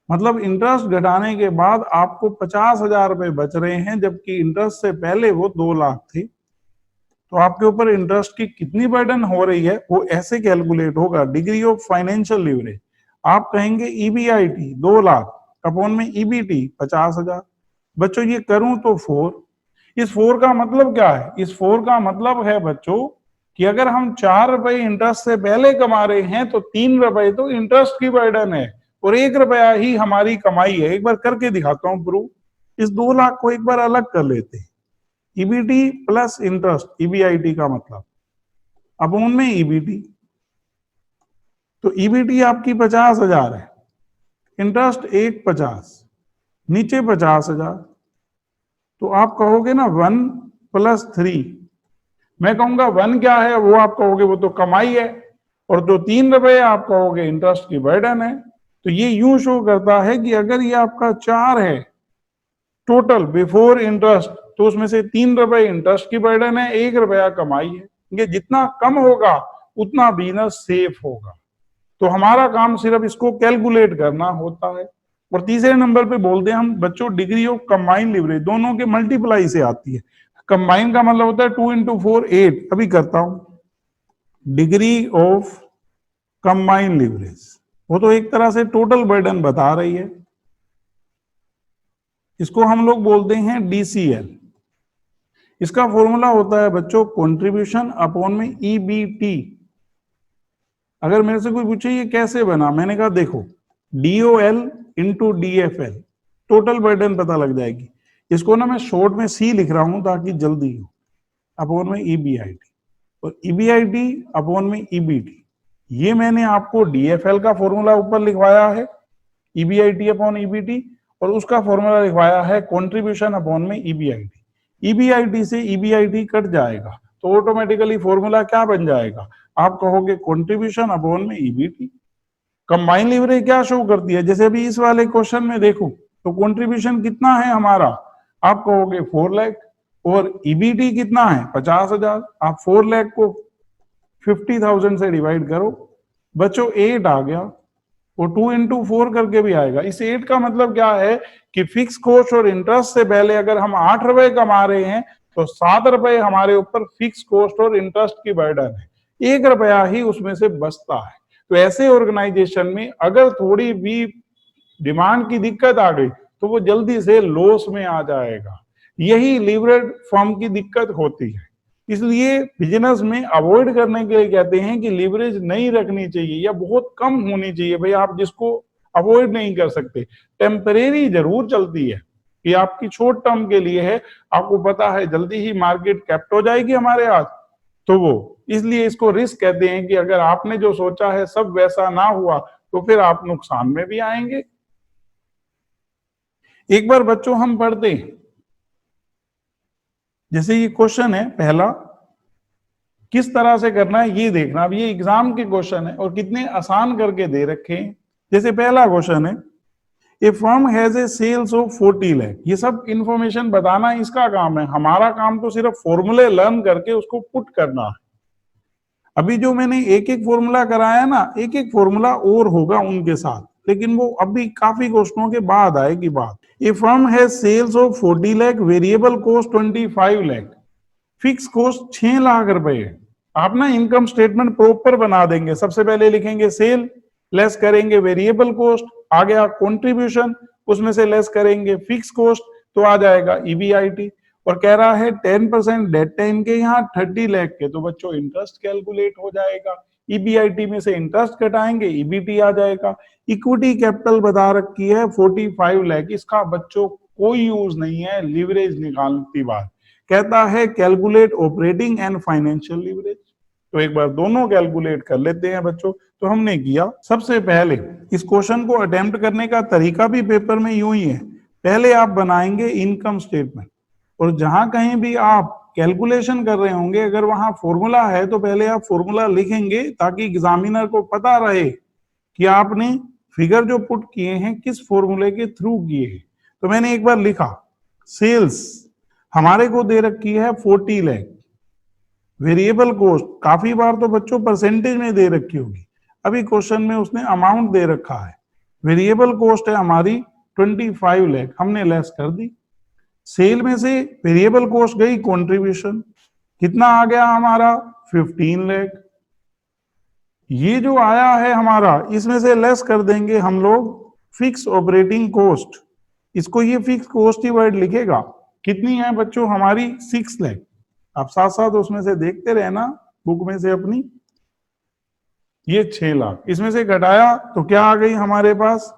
मतलब इंटरेस्ट घटाने के बाद आपको 50,000 रुपए बच रहे हैं, जबकि इंटरेस्ट से पहले वो 2 लाख थे। तो आपके ऊपर इंटरेस्ट की कितनी बर्डन हो रही है वो ऐसे कैलकुलेट होगा। डिग्री ऑफ फाइनेंशियल लीवरेज, आप कहेंगे EBIT 2 लाख अपॉन में EBT 50,000। बच्चों ये करूं तो 4। इस 4 का मतलब क्या है? इस 4 का मतलब है बच्चों कि अगर हम 4 रुपए इंटरेस्ट से पहले कमा रहे हैं तो 3 रुपए तो इंटरेस्ट की बर्डन है, और 1 रुपया ही हमारी कमाई है। एक बार करके दिखाता हूं प्रूफ। इस 2 लाख को एक बार अलग कर लेते हैं। EBT प्लस इंटरेस्ट, EBIT का मतलब, अपॉन में EBT। तो EBT आपकी 50,000 है, इंटरेस्ट 150, नीचे 50,000। तो आप कहोगे ना 1 + 3। मैं कहूंगा 1 क्या है, वो आप कहोगे वो तो कमाई है, और जो 3 रुपए आप कहोगे इंटरेस्ट की बर्डन है। तो ये यूं शो करता है कि अगर ये आपका 4 है टोटल बिफोर इंटरेस्ट, तो उसमें से 3 रुपए इंटरेस्ट की बर्डन है, 1 रुपया कमाई है। ये जितना कम होगा उतना बिजनेस सेफ होगा। तो हमारा काम सिर्फ इसको कैलकुलेट करना होता है। और तीसरे नंबर पे बोलते हैं हम बच्चों डिग्री ऑफ कंबाइन लीवरेज, दोनों के मल्टीप्लाई से आती है। कंबाइन का मतलब होता है 2 × 4 8। अभी करता हूं, डिग्री ऑफ कंबाइन लीवरेज, वो तो एक तरह से टोटल बर्डन बता रही है। इसको हम लोग बोलते हैं DCL। इसका फॉर्मूला होता है बच्चों कंट्रीब्यूशन अपॉन में EBT। अगर मेरे से कोई पूछे ये कैसे बना, मैंने कहा देखो DOL × DFL, टोटल बर्डन पता लग जाएगी। इसको ना मैं शॉर्ट में सी लिख रहा हूं ताकि जल्दी हो, अपॉन में ईबीआईटी, और ईबीआईटी अपॉन में ईबीटी। ये मैंने आपको डीएफएल का फॉर्मूला ऊपर लिखवाया है, ईबीआईटी अपॉन ईबीटी, और उसका फॉर्मूला लिखवाया है कंट्रीब्यूशन अपॉन में ईबीआईटी। ईबीआईटी से ईबीआईटी कट जाएगा तो ऑटोमेटिकली फॉर्मूला क्या बन जाएगा, आप कहोगे कंट्रीब्यूशन अपॉन में ईबीटी। कंबाइन लीवरेज क्या शो करती है, जैसे अभी इस वाले क्वेश्चन में देखो तो कंट्रीब्यूशन कितना है हमारा, आप कहोगे 4 लाख, और ईबीटी कितना है 50,000। आप 4 लाख को 50,000 से डिवाइड करो, बच्चों 8 आ गया, वो 2 इंटू 4 करके भी आएगा। इस 8 का मतलब क्या है कि फिक्स कॉस्ट और इंटरेस्ट से पहले अगर हम 8 रुपए कमा रहे हैं तो 7 रुपए हमारे ऊपर फिक्स कॉस्ट और इंटरेस्ट की बर्डन है, 1 रुपया ही उसमें से बचता है। तो ऐसे ऑर्गेनाइजेशन में अगर थोड़ी भी डिमांड की दिक्कत आ गई तो वो जल्दी से लॉस में आ जाएगा। यही लीवरेज फर्म की दिक्कत होती है। इसलिए बिजनेस में अवॉइड करने के लिए कहते हैं कि लीवरेज नहीं रखनी चाहिए या बहुत कम होनी चाहिए। भाई आप जिसको अवॉइड नहीं कर सकते, टेम्परेरी जरूर चलती है कि आपकी शॉर्ट टर्म के लिए है, आपको पता है जल्दी ही मार्केट कैप्ट हो जाएगी हमारे हाथ, तो वो इसलिए इसको रिस्क कहते हैं कि अगर आपने जो सोचा है सब वैसा ना हुआ तो फिर आप नुकसान में भी आएंगे। एक बार बच्चों हम पढ़ते हैं, जैसे ये क्वेश्चन है पहला, किस तरह से करना है ये देखना। अब ये एग्जाम के क्वेश्चन है और कितने आसान करके दे रखे हैं। जैसे पहला क्वेश्चन है, a firm has a sales of 40 lakh. ये सब इंफॉर्मेशन बताना इसका काम है, हमारा काम तो सिर्फ फॉर्मूले लर्न करके उसको पुट करना है। अभी जो मैंने एक एक फॉर्मूला कराया ना, एक एक फॉर्मूला और होगा उनके साथ, लेकिन वो अभी काफी क्वेश्चनों के बाद आएगी बात। A firm has sales of 40 lakh, variable cost 25 lakh, fix cost 6 lakh रुपए है। आप ना इनकम स्टेटमेंट प्रॉपर बना देंगे। सबसे पहले लिखेंगे सेल, लेस करेंगे वेरिएबल कॉस्ट, आ गया कंट्रीब्यूशन, उसमें से लेस करेंगे फिक्स कॉस्ट, तो आ जाएगा ईबीआईटी। और कह रहा है 10% डेट है इनके यहाँ 30 लाख के, तो बच्चों इंटरेस्ट कैलकुलेट हो जाएगा। ईबीआईटी में से इंटरेस्ट घटाएंगे, ईबीटी आ जाएगा। इक्विटी कैपिटल बता रखी है 45 लाख, इसका बच्चों कोई यूज नहीं है लीवरेज निकालती बार। कहता है calculate operating and financial leverage. तो एक बार दोनों कैलकुलेट कर लेते हैं बच्चों। तो हमने किया, सबसे पहले इस क्वेश्चन को अटेम्प्ट करने का तरीका भी पेपर में यूं ही है। पहले आप बनाएंगे इनकम स्टेटमेंट, और जहां कहीं भी आप कैलकुलेशन कर रहे होंगे अगर वहां फॉर्मूला है तो पहले आप फॉर्मूला लिखेंगे ताकि एग्जामिनर को पता रहे कि आपने फिगर जो पुट किए हैं किस फॉर्मूले के थ्रू किए हैं। तो मैंने एक बार लिखा, सेल्स हमारे को दे रखी है 40 लाख, वेरिएबल कॉस्ट काफी बार तो बच्चों परसेंटेज में दे रखी होगी, अभी क्वेश्चन में उसने अमाउंट दे रखा है। वेरिएबल कॉस्ट है हमारी 25 लाख, हमने लेस कर दी। सेल में से वेरिएबल कॉस्ट गई कंट्रीब्यूशन, कितना आ गया हमारा 15 लाख। ये जो आया है हमारा, इसमें से लेस कर देंगे हम लोग फिक्स ऑपरेटिंग कॉस्ट, इसको ये फिक्स कॉस्ट ही वर्ड लिखेगा। कितनी है बच्चों हमारी 6 लाख। आप साथ साथ उसमें से देखते रहना बुक में से अपनी। ये 6 लाख, इसमें से घटाया तो क्या आ गई हमारे पास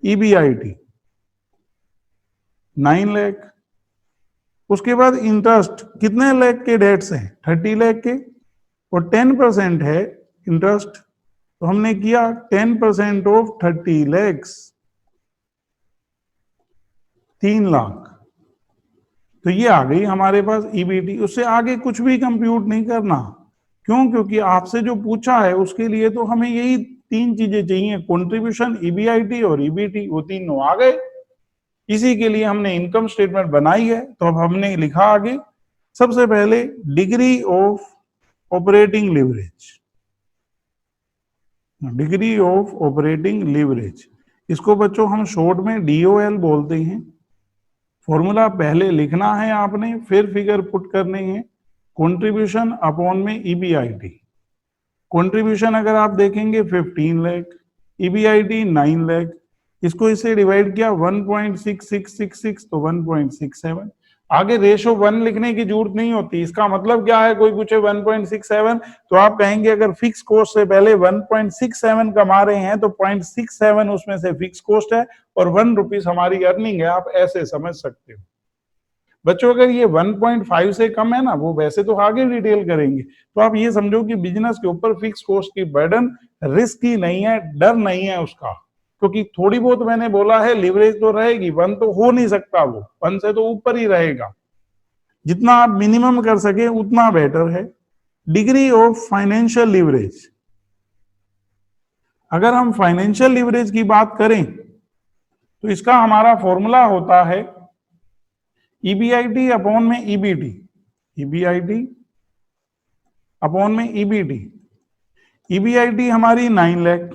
ईबीआईटी 9 लाख। उसके बाद इंटरेस्ट कितने लाख के डेट्स हैं 30 लाख के, और 10% है इंटरेस्ट, तो हमने किया 10% ऑफ 30 लाख 3 लाख। तो ये आ गई हमारे पास ईबीटी। उससे आगे कुछ भी कंप्यूट नहीं करना, क्यों? क्योंकि आपसे जो पूछा है उसके लिए तो हमें यही 3 चीजें चाहिए, कंट्रीब्यूशन, ईबीआईटी और ईबीटी, वो तीनों आ गए। इसी के लिए हमने इनकम स्टेटमेंट बनाई है। तो अब हमने लिखा आगे, सबसे पहले degree of operating leverage, degree of operating leverage, इसको बच्चों हम शॉर्ट में डीओएल बोलते हैं। फॉर्मूला पहले लिखना है आपने, फिर फिगर पुट करने हैं। कंट्रीब्यूशन अपॉन में ईबीआईटी, कंट्रीब्यूशन अगर आप देखेंगे 15 लाख, ईबीआईटी 9 लाख, इसको इससे डिवाइड किया 1.6666 तो 1.67। आगे रेशो 1 लिखने की जरूरत नहीं होती। इसका मतलब क्या है, कोई पूछे 1.67 तो आप कहेंगे अगर फिक्स कॉस्ट से पहले 1.67 कमा रहे हैं तो 0.67 उसमें से फिक्स कॉस्ट है और 1 रुपीज हमारी अर्निंग है, आप ऐसे समझ सकते हो। बच्चों अगर ये 1.5 से कम है ना, वो वैसे तो आगे डिटेल करेंगे, तो आप ये समझो कि बिजनेस के ऊपर फिक्स कॉस्ट की बर्डन रिस्क ही नहीं है, डर नहीं है उसका, क्योंकि थोड़ी बहुत मैंने बोला है लिवरेज तो रहेगी, 1 तो हो नहीं सकता, वो 1 से तो ऊपर ही रहेगा। जितना आप मिनिमम कर सके उतना बेटर है। डिग्री ऑफ फाइनेंशियल लिवरेज, अगर हम फाइनेंशियल लिवरेज की बात करें तो इसका हमारा फॉर्मूला होता है ईबीआईटी अपॉन में ईबीटी, ईबीआईटी अपॉन में ईबीटी। ईबीआईटी हमारी 9 लाख,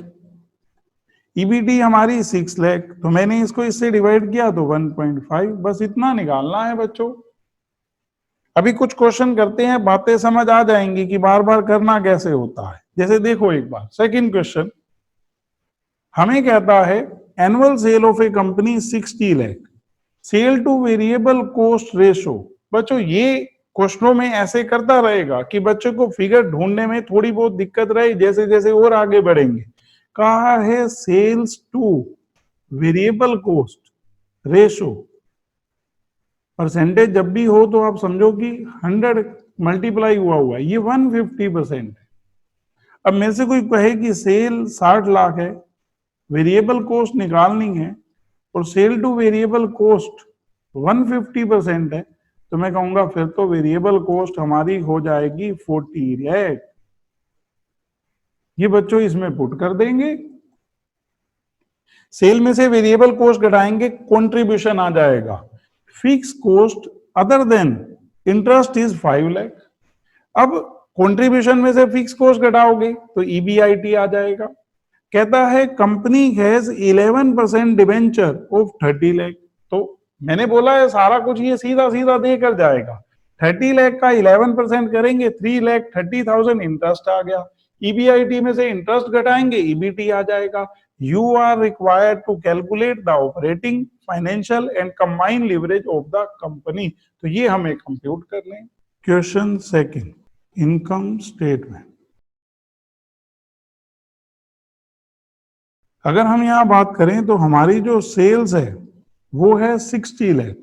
ईबीटी हमारी 6 लाख, तो मैंने इसको इससे डिवाइड किया तो 1.5, बस इतना निकालना है बच्चों। अभी कुछ क्वेश्चन करते हैं, बातें समझ आ जाएंगी कि बार बार करना कैसे होता है। जैसे देखो एक बार सेकंड क्वेश्चन हमें कहता है annual sale of a company 60 lakh, sale to variable cost ratio. बच्चों ये क्वेश्चनों में ऐसे करता रहेगा कि बच्चों को फिगर ढूंढने में थोड़ी बहुत दिक्कत रहे जैसे जैसे और आगे बढ़ेंगे। कहा है sales to variable cost ratio, percentage जब भी हो तो आप समझो कि 100 मल्टीप्लाई हुआ है, ये 150% है। अब मेरे से कोई कहे कि सेल 60 लाख है, वेरिएबल कॉस्ट निकालनी है और सेल टू वेरिएबल कॉस्ट 150% है, तो मैं कहूंगा फिर तो वेरिएबल कॉस्ट हमारी हो जाएगी 40 लाख। ये बच्चों इसमें पुट कर देंगे, सेल में से वेरिएबल कॉस्ट घटाएंगे, कंट्रीब्यूशन आ जाएगा। Fix cost other than interest is 5 lakh. अब कंट्रीब्यूशन में से फिक्स कॉस्ट घटाओगे तो ईबीआईटी आ जाएगा। कहता है company has 11% debenture of 30 lakh, तो मैंने बोला है सारा कुछ ये सीधा सीधा देकर जाएगा। 30 लाख का 11% करेंगे 3,30,000 इंटरेस्ट आ गया, ईबीआईटी में से इंटरेस्ट घटाएंगे ईबीटी आ जाएगा। You are required to calculate the operating financial and combined leverage of the company, तो ये हमें कंप्यूट कर लें। Question second, income statement. अगर हम यहां बात करें तो हमारी जो सेल्स है वो है 60 लाख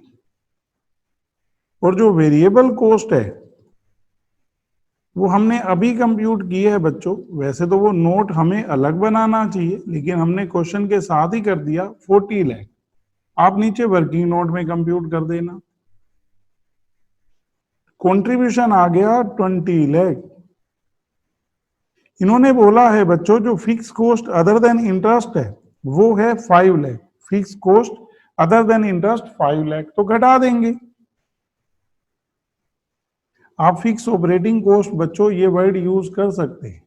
और जो वेरिएबल कॉस्ट है वो हमने अभी कंप्यूट की है बच्चों। वैसे तो वो नोट हमें अलग बनाना चाहिए लेकिन हमने क्वेश्चन के साथ ही कर दिया 40 लाख। आप नीचे वर्किंग नोट में कंप्यूट कर देना। कंट्रीब्यूशन आ गया 20 लाख। इन्होंने बोला है बच्चों जो fix cost other than interest है वो है 5 lakh, fix cost other than interest 5 lakh, तो घटा देंगे। आप फिक्स ऑपरेटिंग कॉस्ट बच्चों ये वर्ड यूज कर सकते हैं।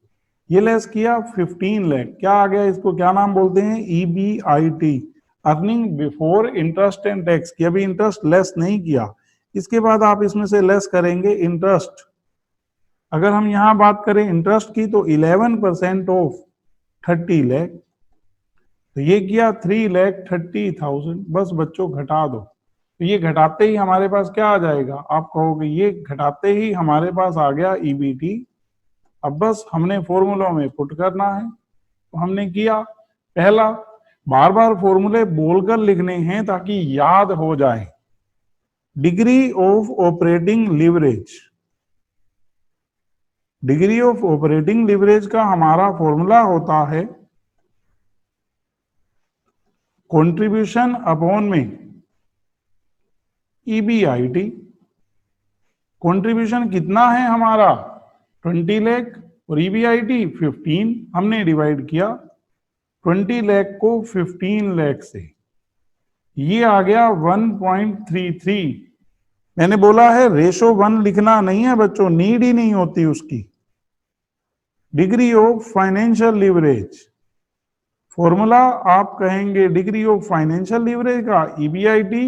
ये लेस किया 15 लाख, क्या आ गया, इसको क्या नाम बोलते हैं, EBIT, earning before interest and tax, की अभी इंटरेस्ट लेस नहीं किया। इसके बाद आप इसमें से लेस करेंगे इंटरेस्ट। अगर हम यहां बात करें इंटरेस्ट की तो 11% ऑफ 30 लाख, तो ये किया 3,30,000। बस बच्चों घटा दो, तो ये घटाते ही हमारे पास क्या आ जाएगा, आप कहोगे ये घटाते ही हमारे पास आ गया ईबीटी। अब बस हमने फॉर्मूला में पुट करना है, तो हमने किया। पहला, बार बार फॉर्मूले बोलकर लिखने हैं ताकि याद हो जाए। Degree of operating leverage, degree of operating leverage का हमारा फॉर्मूला होता है कंट्रीब्यूशन अपॉन में ईबीआईटी। कंट्रीब्यूशन कितना है हमारा 20 लाख और ईबीआईटी 15, हमने डिवाइड किया 20 लाख को 15 लाख से, ये आ गया 1.33। मैंने बोला है रेशो 1 लिखना नहीं है बच्चों, नीड ही नहीं होती उसकी। Degree of financial leverage, formula आप कहेंगे डिग्री ऑफ फाइनेंशियल लिवरेज का ईबीआईटी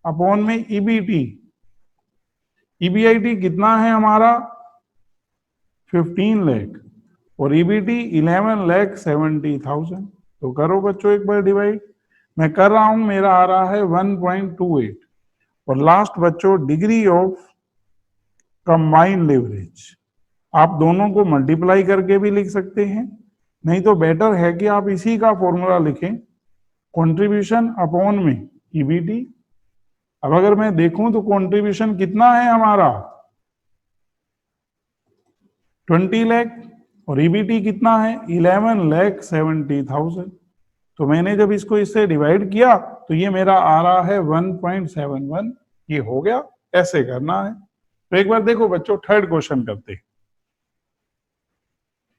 अपॉन में ईबीटी। ईबीआईटी कितना है हमारा 15 लाख और ईबीटी 11,70,000, तो करो बच्चों एक बार डिवाइड। मैं कर रहा हूं, मेरा आ रहा है 1.28। और लास्ट बच्चों डिग्री ऑफ कंबाइंड लिवरेज, आप दोनों को मल्टीप्लाई करके भी लिख सकते हैं, नहीं तो बेटर है कि आप इसी का फॉर्मूला लिखें, कंट्रीब्यूशन अपॉन में ईबीटी अब अगर मैं देखूं तो कंट्रीब्यूशन कितना है हमारा 20 लाख और ईबीटी कितना है 11,70,000। तो मैंने जब इसको इससे डिवाइड किया तो ये मेरा आ रहा है 1.71। ये हो गया, ऐसे करना है। तो एक बार देखो बच्चों थर्ड क्वेश्चन करते हैं।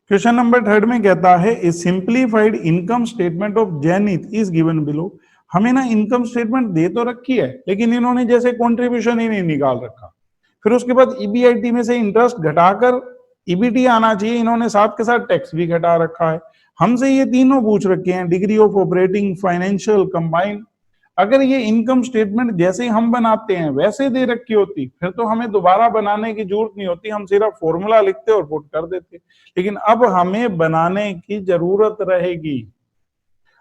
क्वेश्चन नंबर थर्ड में कहता है a simplified income statement of Zenith is given below. हमें ना इनकम स्टेटमेंट दे तो रखी है, लेकिन इन्होंने जैसे कंट्रीब्यूशन ही नहीं निकाल रखा। फिर उसके बाद ईबीआईटी में से इंटरेस्ट घटाकर ईबीटी आना चाहिए, इन्होंने साथ के साथ टैक्स भी घटा रखा है। हमसे ये तीनों पूछ रखे हैं, degree of operating, financial, combined. अगर ये इनकम स्टेटमेंट जैसे हम बनाते हैं वैसे दे रखी होती, फिर तो हमें दोबारा बनाने की जरूरत नहीं होती, हम सिर्फ फॉर्मूला लिखते और पुट कर देते। लेकिन अब हमें बनाने की जरूरत रहेगी।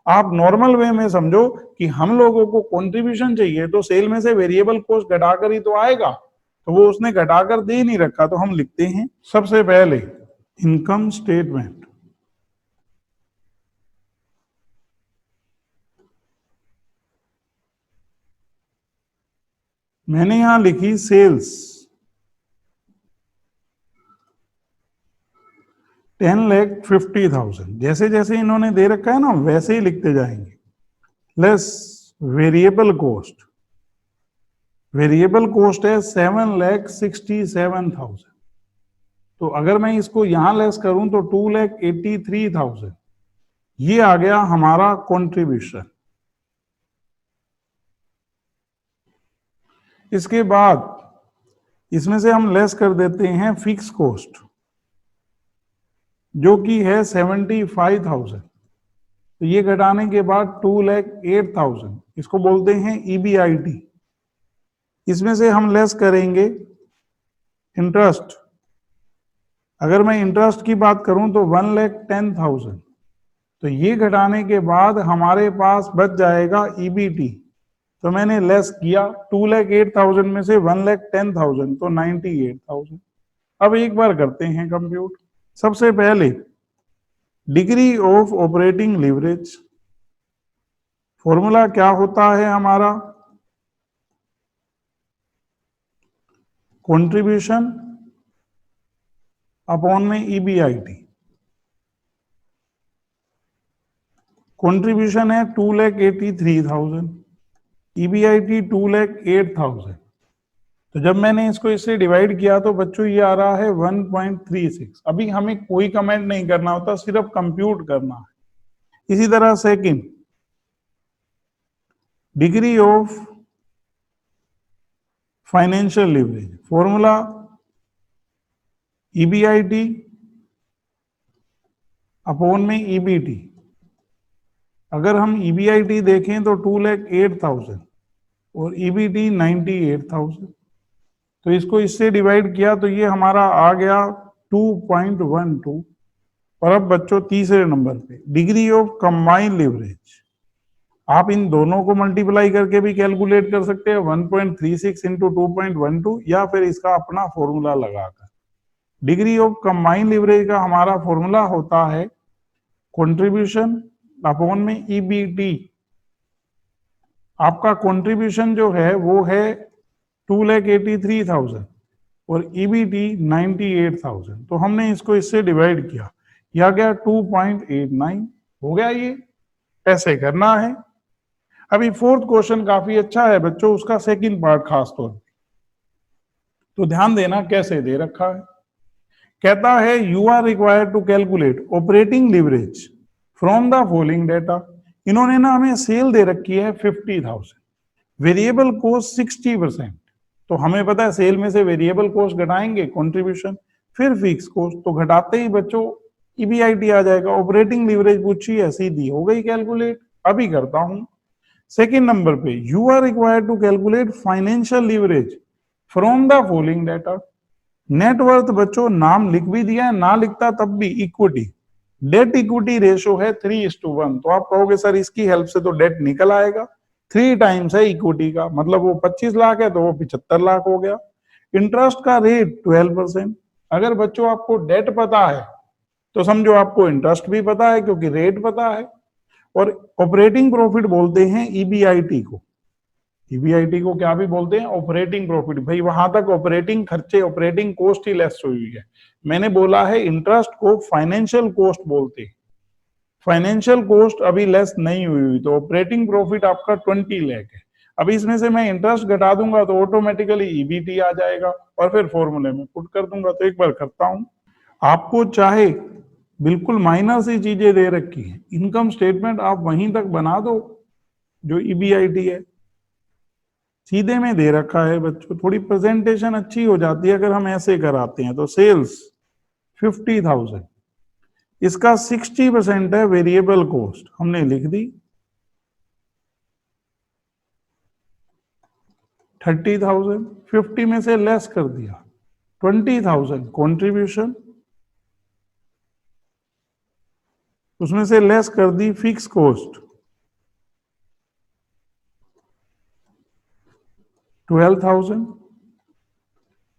आप नॉर्मल वे में समझो कि हम लोगों को कंट्रीब्यूशन चाहिए तो सेल में से वेरिएबल कॉस्ट घटाकर ही तो आएगा, तो वो उसने घटाकर दे नहीं रखा। तो हम लिखते हैं सबसे पहले इनकम स्टेटमेंट। मैंने यहां लिखी सेल्स 10,50,000। जैसे जैसे इन्होंने दे रखा है ना वैसे ही लिखते जाएंगे। Less variable cost, variable cost है 7,67,000। तो अगर मैं इसको यहां लेस करूं तो 2,83,000। ये आ गया हमारा कंट्रीब्यूशन। इसके बाद इसमें से हम लेस कर देते हैं फिक्स कॉस्ट, जो कि है 75,000। तो ये घटाने के बाद 2,08,000, इसको बोलते हैं ईबीआईटी। इसमें से हम लेस करेंगे इंटरेस्ट। अगर मैं इंटरेस्ट की बात करूं तो 1,10,000। तो ये घटाने के बाद हमारे पास बच जाएगा ईबीटी। तो मैंने लेस किया 2,08,000 में से 1,10,000, तो 98,000। अब एक बार करते हैं कंप्यूट। सबसे पहले degree of operating leverage, formula क्या होता है हमारा, कंट्रीब्यूशन अपॉन में ईबीआईटी। कंट्रीब्यूशन है 2,83,000, ईबीआईटी 2,08,000। तो जब मैंने इसको इससे डिवाइड किया तो बच्चों ये आ रहा है 1.36। अभी हमें कोई कमेंट नहीं करना होता, सिर्फ कंप्यूट करना है। इसी तरह second degree of financial leverage, formula EBIT upon में ईबीटी। अगर हम ईबीआईटी देखें तो 2,08,000 और ईबीटी 98,000। तो इसको इससे डिवाइड किया तो ये हमारा आ गया 2.12। और अब बच्चों तीसरे नंबर पे डिग्री ऑफ कंबाइंड लीवरेज, आप इन दोनों को मल्टीप्लाई करके भी कैलकुलेट कर सकते हैं 1.36 इंटू 2.12, या फिर इसका अपना फॉर्मूला लगाकर। डिग्री ऑफ कंबाइंड लीवरेज का हमारा फॉर्मूला होता है कंट्रीब्यूशन अपॉन में ईबीटी। आपका कंट्रीब्यूशन जो है वो है 2,83,000 और ईबीटी 98,000। तो हमने इसको इससे डिवाइड किया, यह गया 2.89। हो गया ये, ऐसे करना है। अभी फोर्थ क्वेश्चन काफी अच्छा है बच्चों, उसका सेकंड पार्ट खास तौर पे तो ध्यान देना कैसे दे रखा है। कहता है you are required to calculate operating leverage from the following data. इन्होंने ना हमें सेल दे रखी है 50,000, वेरिएबल कॉस्ट 60%। तो हमें पता है सेल में से वेरिएबल कॉस्ट घटाएंगे कंट्रीब्यूशन, फिर फिक्स कॉस्ट, तो घटाते ही बच्चों ईबीआईटी आ जाएगा। ऑपरेटिंग लीवरेज पूछी है, सीधी हो गई कैलकुलेट। अभी करता हूं सेकेंड नंबर पे, you are required to calculate financial leverage from the following data. Net worth बच्चों नाम लिख भी दिया है, ना लिखता तब भी इक्विटी, डेट इक्विटी रेशो है 3:1। तो आप कहोगे सर इसकी हेल्प से तो डेट निकल आएगा, 3 टाइम्स है इक्विटी का, मतलब वो 25 लाख है तो वो 75 लाख हो गया। इंटरेस्ट का रेट 12%। अगर बच्चों आपको डेट पता है तो समझो आपको इंटरेस्ट भी पता है, क्योंकि रेट पता है। और ऑपरेटिंग प्रॉफिट बोलते हैं ईबीआईटी को। ईबीआईटी को क्या भी बोलते हैं, ऑपरेटिंग प्रॉफिट। भाई वहां तक ऑपरेटिंग खर्चे, ऑपरेटिंग कॉस्ट ही लेस हुई है। मैंने बोला है इंटरेस्ट को फाइनेंशियल कॉस्ट बोलते हैं, फाइनेंशियल कॉस्ट अभी लेस नहीं हुई, तो ऑपरेटिंग प्रॉफिट आपका 20 लाख है। अब इसमें से मैं इंटरेस्ट घटा दूंगा तो ऑटोमेटिकली ईबीटी आ जाएगा और फिर फॉर्मूले में पुट कर दूंगा। तो एक बार करता हूं, आपको चाहे बिल्कुल माइनर सी चीजें दे रखी है, इनकम स्टेटमेंट आप वहीं तक बना दो जो ईबीआईटी है, सीधे में दे रखा है बच्चों, थोड़ी प्रेजेंटेशन अच्छी हो जाती है अगर हम ऐसे कराते हैं। तो सेल्स 50,000, इसका 60% है वेरिएबल कॉस्ट, हमने लिख दी 30,000, 50 में से लेस कर दिया 20,000 कंट्रीब्यूशन, उसमें से लेस कर दी फिक्स कॉस्ट 12,000।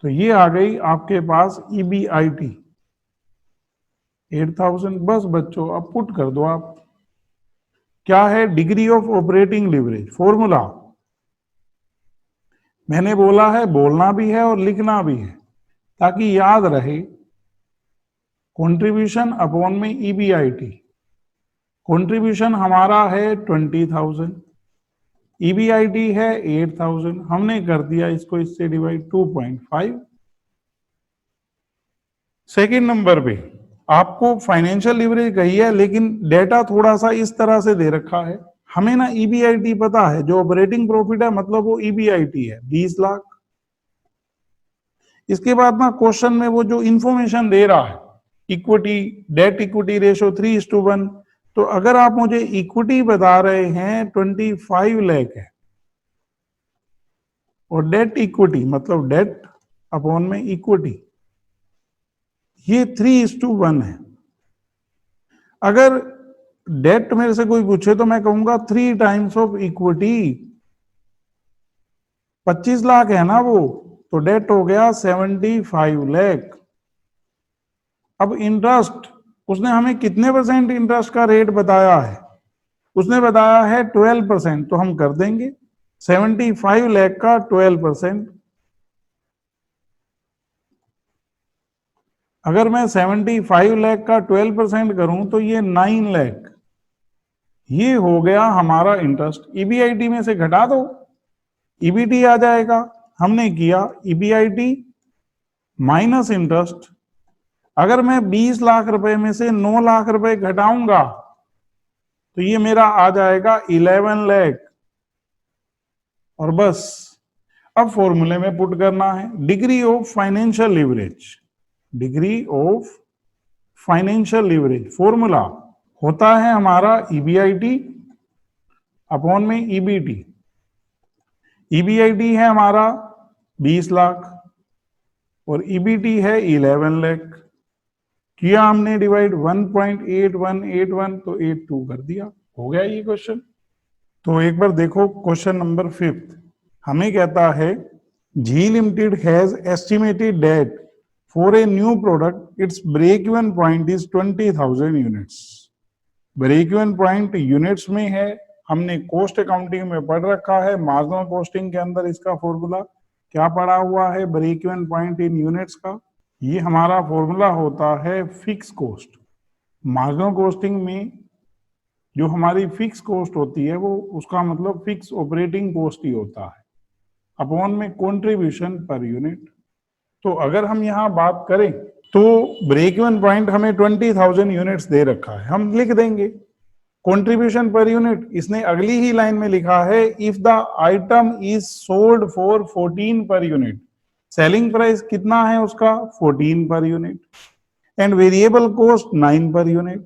तो ये आ गई आपके पास ईबीआईटी 8,000। बस बच्चों अब पुट कर दो आप। क्या है degree of operating leverage, formula मैंने बोला है, बोलना भी है और लिखना भी है ताकि याद रहे। कंट्रीब्यूशन अपॉन में ईबीआईटी, कंट्रीब्यूशन हमारा है 20,000, ईबीआईटी है 8,000, हमने कर दिया इसको इससे डिवाइड 2.5। सेकेंड नंबर पे आपको फाइनेंशियल लिवरेज कही है, लेकिन डेटा थोड़ा सा इस तरह से दे रखा है। हमें ना ईबीआईटी पता है, जो ऑपरेटिंग प्रॉफिट है मतलब वो ईबीआईटी है 20 लाख। इसके बाद ना क्वेश्चन में वो जो इंफॉर्मेशन दे रहा है, इक्विटी डेट इक्विटी रेशो 3:1, तो अगर आप मुझे इक्विटी बता रहे हैं 25 लाख है और डेट इक्विटी मतलब डेट अपॉन में इक्विटी ये 3:1 है। अगर डेट मेरे से कोई पूछे तो मैं कहूंगा 3 टाइम्स ऑफ इक्विटी, 25 लाख है ना वो, तो डेट हो गया 75 लाख। अब इंटरेस्ट उसने हमें कितने परसेंट इंटरेस्ट का रेट बताया है, उसने बताया है 12%, तो हम कर देंगे 75 लाख का 12%। अगर मैं 75 लाख का 12% करूं तो ये 9 लाख, ये हो गया हमारा इंटरेस्ट। ईबीआईटी में से घटा दो, ईबीटी आ जाएगा। हमने किया ईबीआईटी माइनस इंटरेस्ट। अगर मैं 20 लाख रुपए में से 9 लाख रुपए घटाऊंगा तो ये मेरा आ जाएगा 11 लाख। और बस अब फॉर्मूले में पुट करना है, degree of financial leverage, degree of financial leverage formula होता है हमारा ईबीआईटी अपॉन में ईबीटी। ईबीआईटी है हमारा 20 लाख और ईबीटी है 11 लाख। किया हमने डिवाइड 1.8181, तो 82 कर दिया, हो गया ये क्वेश्चन। तो एक बार देखो क्वेश्चन नंबर 5 हमें कहता है G limited has estimated that for a new product its break even point is 20,000 units. Break even point units में है, हमने कॉस्ट अकाउंटिंग में पढ़ रखा है, मार्जिनल कॉस्टिंग के अंदर इसका फॉर्मूला क्या पड़ा हुआ है, break even point in units का। ये हमारा फॉर्मूला होता है फिक्स कॉस्ट। मार्जिनल कॉस्टिंग में जो हमारी फिक्स कॉस्ट होती है वो उसका मतलब फिक्स ऑपरेटिंग कॉस्ट ही होता है अपॉन में कंट्रीब्यूशन पर यूनिट। तो अगर हम यहाँ बात करें तो ब्रेक इवन पॉइंट हमें 20,000 यूनिट्स दे रखा है, हम लिख देंगे कंट्रीब्यूशन पर यूनिट। इसने अगली ही लाइन में लिखा है if the item is sold for 14 per unit, selling price कितना है उसका 14 per unit and variable cost 9 पर यूनिट।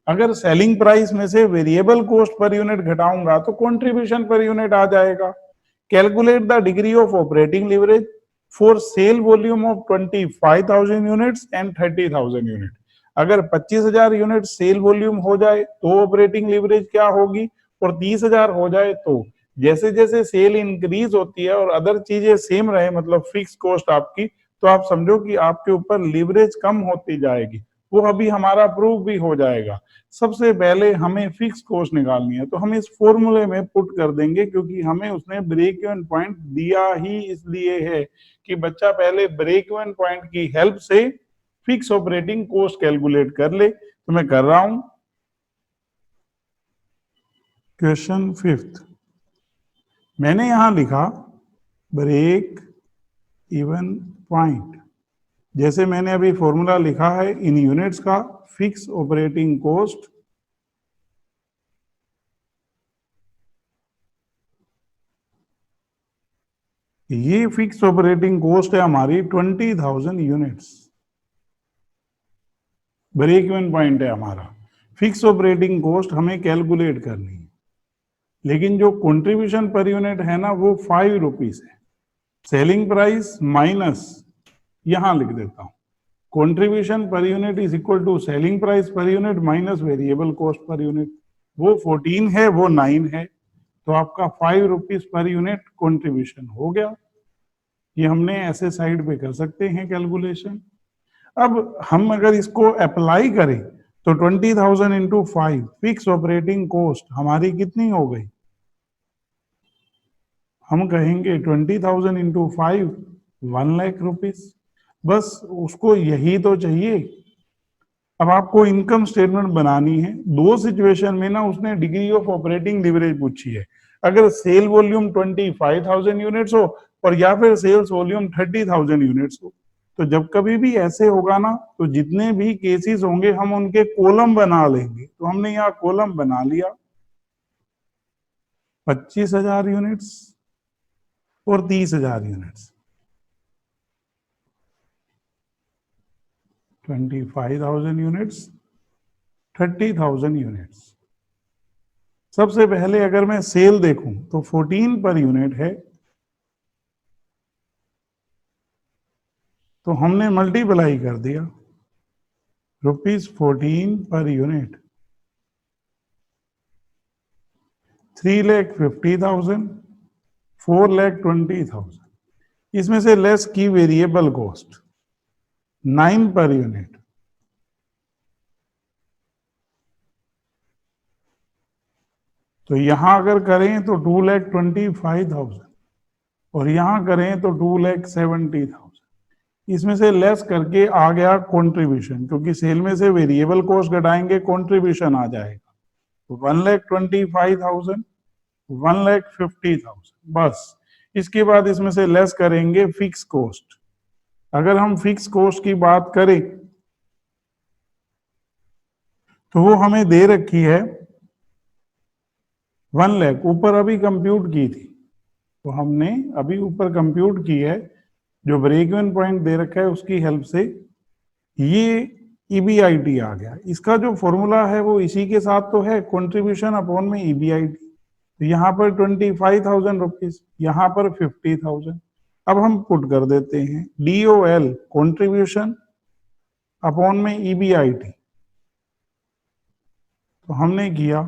अगर सेलिंग प्राइस में से वेरिएबल कॉस्ट पर यूनिट घटाऊंगा तो कंट्रीब्यूशन पर यूनिट आ जाएगा। Calculate the degree of operating leverage for sale volume of 25,000 units and 30,000 unit. अगर 25,000 यूनिट सेल वॉल्यूम हो जाए तो ऑपरेटिंग लिवरेज क्या होगी, और 30,000 हो जाए तो। जैसे जैसे सेल इंक्रीज होती है और अदर चीजें सेम रहे, मतलब फिक्स कॉस्ट आपकी, तो आप समझो कि आपके ऊपर लिवरेज कम होती जाएगी। वो अभी हमारा प्रूव भी हो जाएगा। सबसे पहले हमें फिक्स कॉस्ट निकालनी है, तो हम इस फॉर्मूले में पुट कर देंगे, क्योंकि हमें उसने ब्रेक इवन पॉइंट दिया ही इसलिए है कि बच्चा पहले ब्रेक इवन पॉइंट की हेल्प से फिक्स ऑपरेटिंग कॉस्ट कैलकुलेट कर ले। तो मैं कर रहा हूं। क्वेश्चन 5th, मैंने यहां लिखा ब्रेक इवन पॉइंट, जैसे मैंने अभी फॉर्मूला लिखा है इन यूनिट्स का, फिक्स ऑपरेटिंग कॉस्ट ये फिक्स ऑपरेटिंग कॉस्ट है हमारी 20,000 यूनिट्स। ब्रेक इवन पॉइंट है हमारा, फिक्स ऑपरेटिंग कॉस्ट हमें कैलकुलेट करनी है, लेकिन जो कंट्रीब्यूशन पर यूनिट है ना वो 5 रुपीज है। सेलिंग प्राइस माइनस, यहां लिख देता हूं, contribution per unit is equal to selling price per unit minus variable cost per unit. वो 14 है, वो 9 है, तो आपका 5 रुपीज पर यूनिट कंट्रीब्यूशन हो गया। ये हमने ऐसे साइड पे कर सकते हैं कैलकुलेशन। अब हम अगर इसको अप्लाई करें तो 20,000 इंटू 5 फिक्स ऑपरेटिंग कॉस्ट हमारी कितनी हो गई? हम कहेंगे 20,000 इंटू 5 1 लाख रुपीज। बस उसको यही तो चाहिए। अब आपको इनकम स्टेटमेंट बनानी है। दो सिचुएशन में ना उसने डिग्री ऑफ ऑपरेटिंग लीवरेज पूछी है। अगर सेल वॉल्यूम 25,000 यूनिट्स हो और या फिर सेल्स वॉल्यूम 30,000 यूनिट्स हो, तो जब कभी भी ऐसे होगा ना, तो जितने भी केसेस होंगे हम उनके कॉलम बना लेंगे। तो हमने यहाँ कॉलम बना लिया, 25,000 यूनिट्स और 30,000 यूनिट्स। 25,000 units, 30,000 units. सबसे पहले अगर मैं सेल देखूं तो 14 पर यूनिट है, तो हमने मल्टीप्लाई कर दिया, ₹14 पर यूनिट, 3,50,000, 4,20,000। इसमें से लेस की वेरिएबल कॉस्ट 9 पर यूनिट, तो यहां अगर करें तो 2,25,000 और यहां करें तो 2,70,000। इसमें से लेस करके आ गया कंट्रीब्यूशन, क्योंकि सेल में से वेरिएबल कॉस्ट घटाएंगे कंट्रीब्यूशन आ जाएगा। तो 1,25,000, 1,50,000, बस। इसके बाद इसमें से लेस करेंगे फिक्स कॉस्ट। अगर हम फिक्स कॉस्ट की बात करें तो वो हमें दे रखी है 1 लाख, ऊपर अभी कंप्यूट की थी, तो हमने अभी ऊपर कंप्यूट की है, जो ब्रेक इवन पॉइंट दे रखा है उसकी हेल्प से ये ईबीआईटी आ गया। इसका जो फॉर्मूला है वो इसी के साथ तो है, कंट्रीब्यूशन अपॉन में ईबीआईटी। तो यहाँ पर 25,000 रुपीज, यहाँ पर 50,000। अब हम पुट कर देते हैं DOL कंट्रीब्यूशन अपॉन में ईबीआईटी। तो हमने किया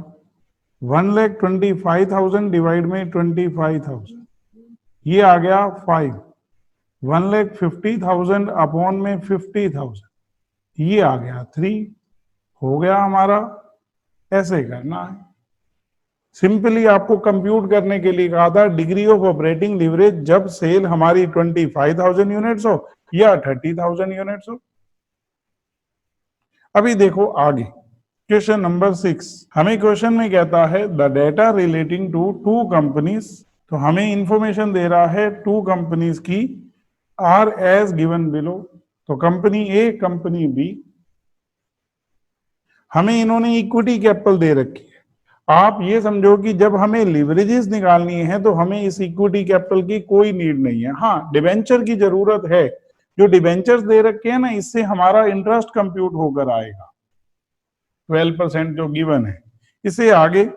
1,25,000 डिवाइड में 25,000, ये आ गया 5। 1,50,000 अपॉन में 50,000, ये आ गया 3। हो गया हमारा। ऐसे करना है। सिंपली आपको कंप्यूट करने के लिए कहा था डिग्री ऑफ ऑपरेटिंग लीवरेज जब सेल हमारी 25,000 यूनिट्स हो या 30,000 यूनिट्स हो। अभी देखो आगे क्वेश्चन नंबर 6। हमें क्वेश्चन में कहता है the data relating to 2 companies. तो हमें इंफॉर्मेशन दे रहा है 2 कंपनीज की आर एज गिवन बिलो। तो कंपनी ए, कंपनी बी। हमें इन्होंने इक्विटी कैपिटल दे रखी है। आप ये समझो कि जब हमें लिवरेजेस निकालनी है तो हमें इस इक्विटी कैपिटल की कोई नीड नहीं है। हाँ, डिबेंचर की जरूरत है। जो डिबेंचर्स दे रखे हैं ना, इससे हमारा इंटरेस्ट कंप्यूट होकर आएगा 12% जो गिवन है। इससे आगे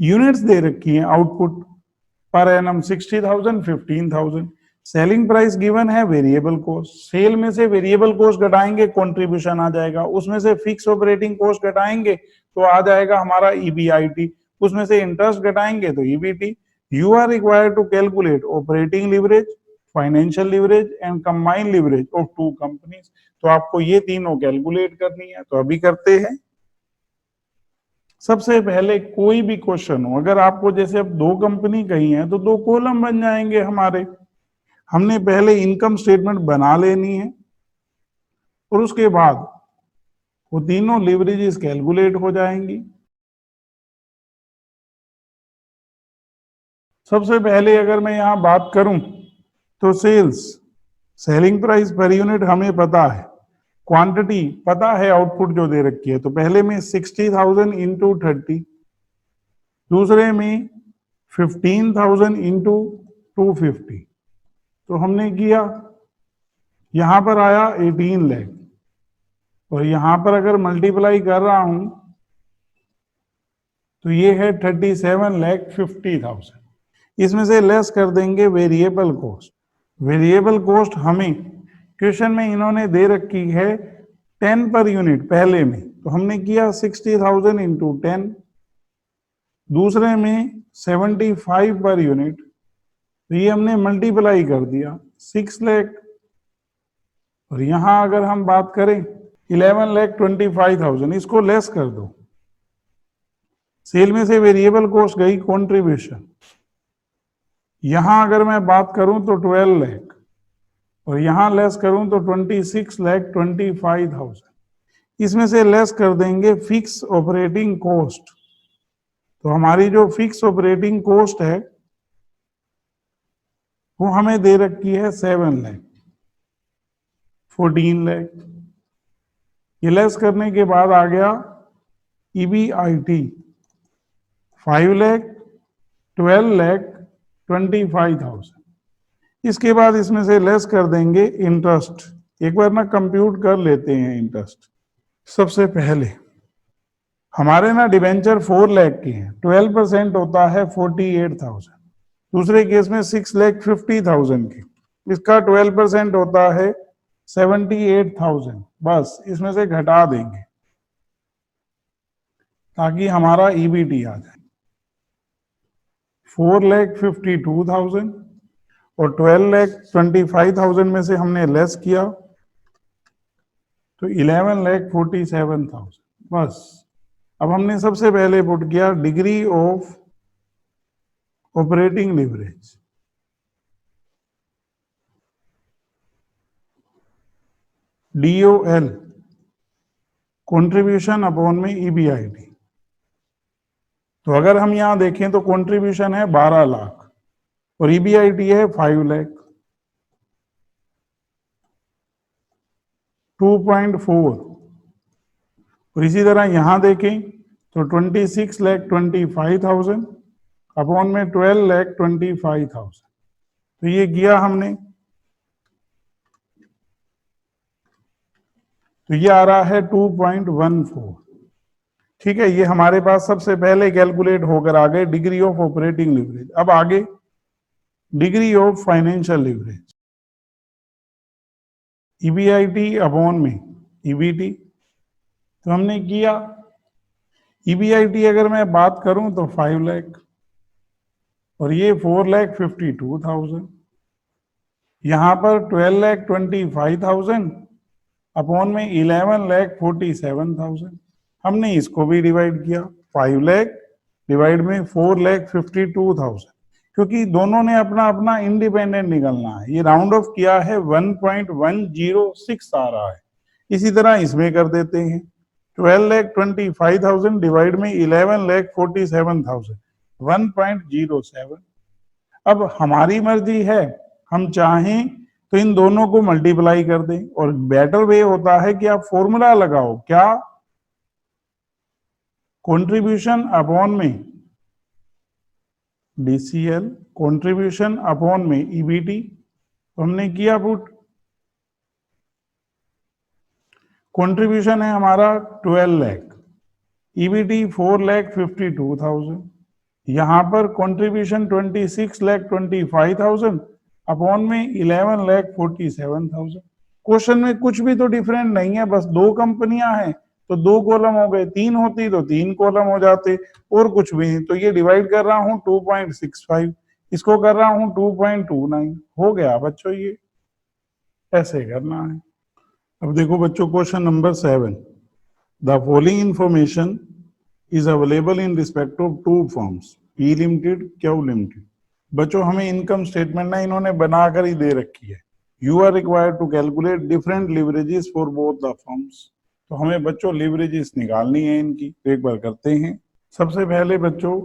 यूनिट्स दे रखी हैं, output per annum 60,000, 15,000। Selling price given है, वेरिएबल कॉस्ट, सेल में से वेरिएबल कॉस्ट घटाएंगे कंट्रीब्यूशन आ जाएगा, उसमें से फिक्स ऑपरेटिंग कॉस्ट घटाएंगे तो आ जाएगा हमारा ईबीआईटी, उसमें से इंटरेस्ट घटाएंगे तो EBT. You are required to calculate operating leverage financial leverage and combined leverage of two companies. तो आपको ये तीनों कैलकुलेट करनी है, तो अभी करते हैं। सबसे पहले कोई भी क्वेश्चन हो, अगर आपको जैसे अब दो कंपनी कही है तो दो कॉलम बन जाएंगे हमारे। हमने पहले इनकम स्टेटमेंट बना लेनी है और उसके बाद वो तीनों लिवरेजेस कैलकुलेट हो जाएंगी। सबसे पहले अगर मैं यहां बात करूं तो सेलिंग प्राइस पर यूनिट हमें पता है, क्वांटिटी पता है, आउटपुट जो दे रखी है। तो पहले में 60,000 इंटू 30, दूसरे में 15,000 इंटू 250। तो हमने किया, यहां पर आया 18 लाख, और यहां पर अगर मल्टीप्लाई कर रहा हूं तो ये है 37,50,000। इसमें से लेस कर देंगे वेरिएबल कॉस्ट। वेरिएबल कॉस्ट हमें क्वेश्चन में इन्होंने दे रखी है 10 पर यूनिट पहले में, तो हमने किया 60,000 इंटू 10, दूसरे में 75 पर यूनिट, तो ये हमने मल्टीप्लाई कर दिया 6 लाख, और यहां अगर हम बात करें 11,25,000, इसको लेस कर दो। सेल में से वेरिएबल कॉस्ट गई कंट्रीब्यूशन, यहां अगर मैं बात करूं तो 12 लाख, और यहां लेस करूं तो 26,25,000। इसमें से लेस कर देंगे फिक्स ऑपरेटिंग कॉस्ट। तो हमारी जो फिक्स ऑपरेटिंग कॉस्ट है वो हमें दे रखी है 7 लाख, 14 लाख। ये लेस करने के बाद आ गया EBIT 5 लाख, 12,25,000। इसके बाद इसमें से लेस कर देंगे इंटरेस्ट। एक बार ना कंप्यूट कर लेते हैं इंटरेस्ट। सबसे पहले हमारे ना डिबेंचर 4 लाख की है, 12% होता है 48,000। दूसरे केस में 6,50,000 की, इसका 12% होता है 78,000। बस इसमें से घटा देंगे ताकि हमारा EBT आ जाए। 4,52,000 और 12,25,000 में से हमने लेस किया तो 11,47,000। बस अब हमने सबसे पहले पुट किया degree of operating leverage, DOL, contribution upon में EBIT। तो अगर हम यहां देखें तो कंट्रीब्यूशन है 12 लाख और EBIT है 5 लाख, 2.4। और इसी तरह यहां देखें तो 26,25,000 अपॉन में 12,25,000। तो ये किया हमने, तो ये आ रहा है 2.14। ठीक है, ये हमारे पास सबसे पहले कैलकुलेट होकर आ गए डिग्री ऑफ ऑपरेटिंग लिवरेज। अब आगे degree of financial leverage, EBIT upon में EBT। तो हमने किया, EBIT अगर मैं बात करूं तो 5 लाख और ये 4,52,000। यहां पर 12,25,000 अपॉन में 11,47,000। हमने इसको भी डिवाइड किया, 5 लाख डिवाइड में 4,52,000, क्योंकि दोनों ने अपना अपना इंडिपेंडेंट निकलना है। ये राउंड ऑफ किया है 1.106 आ रहा है। इसी तरह इसमें कर देते हैं, 12,25,000 डिवाइड में 11,47,000, 1.07। अब हमारी मर्जी है, हम चाहें तो इन दोनों को मल्टीप्लाई कर दें, और बेटर वे होता है कि आप फॉर्मूला लगाओ, क्या, कंट्रीब्यूशन अपॉन में DCL, कंट्रीब्यूशन अपॉन में EBT। तो हमने किया पुट, कंट्रीब्यूशन है हमारा 12 लाख, EBT 4,52,000। यहां पर कंट्रीब्यूशन 26,25,000 अपॉन में 11,47,000। क्वेश्चन में कुछ भी तो डिफरेंट नहीं है, बस दो कंपनियां हैं तो दो कॉलम हो गए, तीन होती तो तीन कॉलम हो जाते, और कुछ भी नहीं। तो ये डिवाइड कर रहा हूं 2.65, इसको कर रहा हूं 2.29, हो गया बच्चों ये, ऐसे करना है। अब देखो बच्चों question number 7, the following information is available in respect of two firms, P limited, Q limited. बच्चों हमें इनकम स्टेटमेंट ना इन्होंने बनाकर ही दे रखी है। You are required to calculate different leverages for both the firms. तो हमें बच्चों लिवरेजेस निकालनी है इनकी, तो एक बार करते हैं। सबसे पहले बच्चों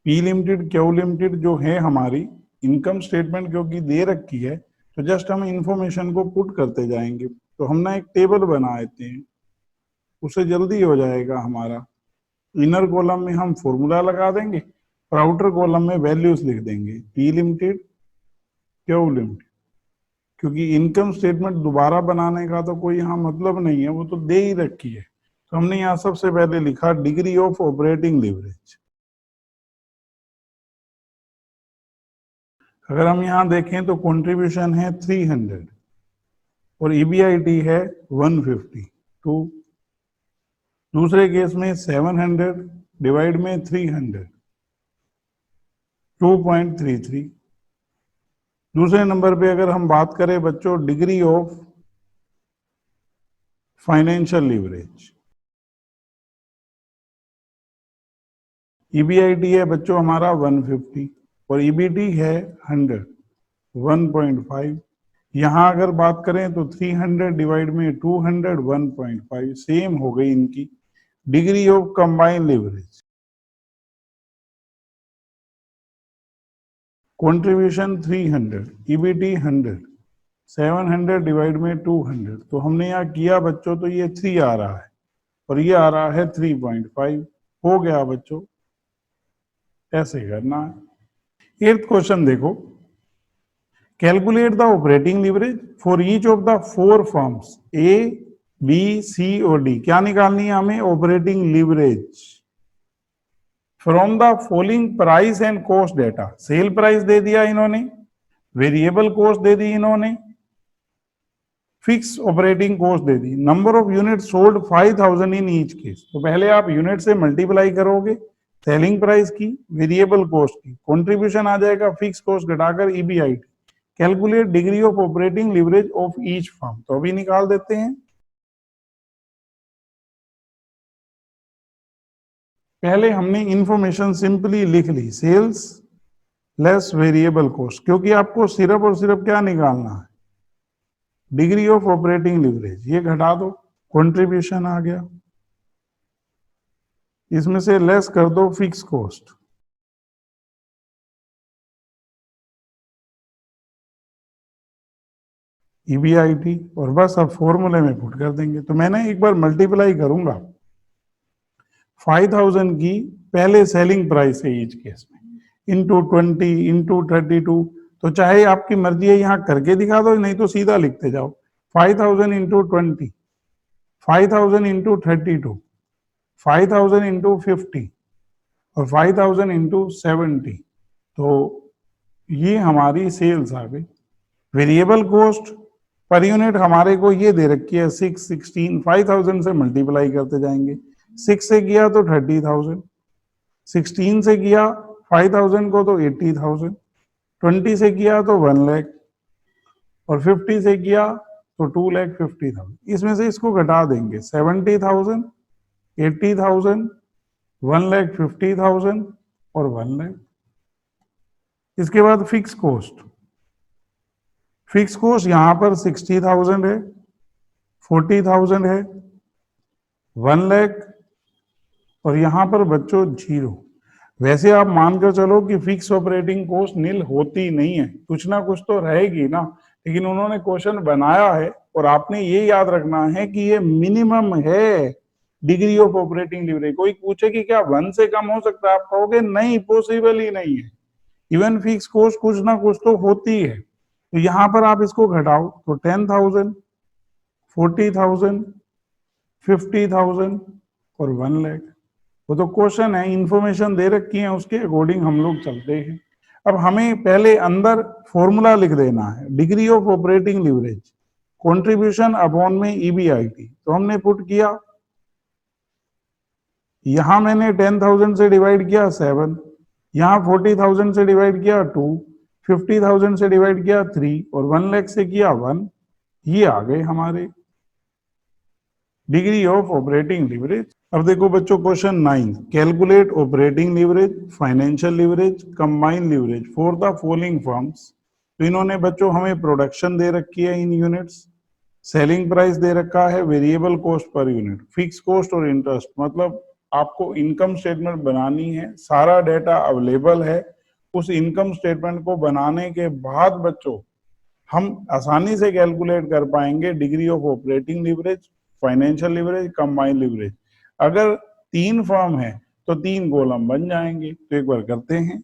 पी लिमिटेड, क्यू लिमिटेड जो है हमारी इनकम स्टेटमेंट क्योंकि दे रखी है, तो जस्ट हम इंफॉर्मेशन को पुट करते जाएंगे। तो हम ना एक टेबल बना देते हैं, उससे जल्दी हो जाएगा हमारा। इनर कॉलम में हम फॉर्मूला लगा देंगे और आउटर कॉलम में वैल्यूज लिख देंगे, पी लिमिटेड, क्यू लिमिटेड। क्योंकि इनकम स्टेटमेंट दोबारा बनाने का तो कोई यहाँ मतलब नहीं है, वो तो दे ही रखी है। तो हमने यहाँ सबसे पहले लिखा डिग्री ऑफ ऑपरेटिंग लिवरेज। अगर हम यहाँ देखें तो कंट्रीब्यूशन है 300 और ईबीआईटी है 150। तो दूसरे केस में 700 डिवाइड में 300, 2.33। दूसरे नंबर पे अगर हम बात करें बच्चों degree of financial leverage, EBIT है बच्चों हमारा 150 और ईबीटी है 100, 1.5। यहां अगर बात करें तो 300 डिवाइड में 200, 1.5 सेम हो गई इनकी। Degree of combined leverage, contribution 300, EBT 100, 700 divide में 200। तो हमने यहाँ किया बच्चों तो ये 3 आ रहा है और ये आ रहा है 3.5। हो गया बच्चों, ऐसे करना है। 8th क्वेश्चन देखो, calculate the operating leverage for each of the 4 firms A, B, C और डी। क्या निकालनी है हमें? Operating leverage from the following price and cost data. Sale price दे दिया इन्होंने, वेरिएबल कॉस्ट दे दी इन्होंने, फिक्स ऑपरेटिंग कॉस्ट दे दी, number of unit sold 5000 in each case. तो पहले आप यूनिट से मल्टीप्लाई करोगे सेलिंग प्राइस की, वेरिएबल कॉस्ट की, कंट्रीब्यूशन आ जाएगा फिक्स कॉस्ट घटाकर EBIT. Calculate degree of operating leverage of each firm. तो अभी निकाल देते हैं। पहले हमने इंफॉर्मेशन सिंपली लिख ली, सेल्स लेस वेरिएबल कॉस्ट, क्योंकि आपको सिर्फ और सिर्फ क्या निकालना है? Degree of operating leverage. ये घटा दो, कंट्रीब्यूशन आ गया, इसमें से लेस कर दो फिक्स कॉस्ट, ईबीआईटी, और बस अब फॉर्मूले में पुट कर देंगे। तो मैंने एक बार मल्टीप्लाई करूंगा 5000 की पहले सेलिंग प्राइस है ईच केस में, इंटू 20 इंटू 32। तो चाहे आपकी मर्जी है यहाँ करके दिखा दो, नहीं तो सीधा लिखते जाओ 5000 इंटू 20, 5000 इंटू 32, 5000 इंटू 50 और 5000 इंटू 70। तो ये हमारी सेल्स आ गई। वेरिएबल कॉस्ट पर यूनिट हमारे को ये दे रखी है 6, 16, 5000 से मल्टीप्लाई करते जाएंगे। 6 से किया तो 30,000, 16 से किया 5000 को तो 80,000, 20 से किया तो 1 लाख और 50 से किया तो 2,50,000। इसमें से इसको घटा देंगे 70,000, 80,000, 1,50,000 और 1 लाख। इसके बाद फिक्स कॉस्ट, फिक्स कॉस्ट यहां पर 60,000 है, 40,000 है, 1 लाख और यहां पर बच्चों 0। वैसे आप मानकर चलो कि फिक्स ऑपरेटिंग कॉस्ट नील होती नहीं है, कुछ ना कुछ तो रहेगी ना, लेकिन उन्होंने क्वेश्चन बनाया है और आपने ये याद रखना है कि ये मिनिमम है डिग्री ऑफ ऑपरेटिंग लिवरेज। कोई पूछे कि क्या 1 से कम हो सकता है, आप कहोगे नहीं, पॉसिबल ही नहीं है। इवन फिक्स कॉस्ट कुछ ना कुछ तो होती है। तो यहां पर आप इसको घटाओ तो 10,000, 40,000, 50,000 और 1 लाख। वो तो क्वेश्चन है, इंफॉर्मेशन दे रखी है, उसके अकॉर्डिंग हम लोग चलते हैं। अब हमें पहले अंदर फॉर्मूला लिख देना है, degree of operating leverage, contribution upon में ईबीआईटी। तो हमने पुट किया, यहां मैंने 10,000 से डिवाइड किया 7, यहाँ 40,000 से डिवाइड किया 2, 50,000 से डिवाइड किया 3 और 1 लाख से किया 1। ये आ गए हमारे डिग्री ऑफ ऑपरेटिंग लीवरेज। अब देखो बच्चों question 9, calculate operating leverage, financial leverage, combined leverage for the following firms. तो इन्होंने बच्चों हमें प्रोडक्शन दे रखी है इन यूनिट्स, सेलिंग प्राइस दे रखा है, variable cost per unit, fix cost और इंटरेस्ट। मतलब आपको इनकम स्टेटमेंट बनानी है, सारा डेटा अवेलेबल है। उस इनकम स्टेटमेंट को बनाने के बाद बच्चों हम आसानी से कैलकुलेट कर पाएंगे degree of operating leverage, financial leverage, combined leverage. अगर 3 फर्म है तो 3 कॉलम बन जाएंगे। तो एक बार करते हैं।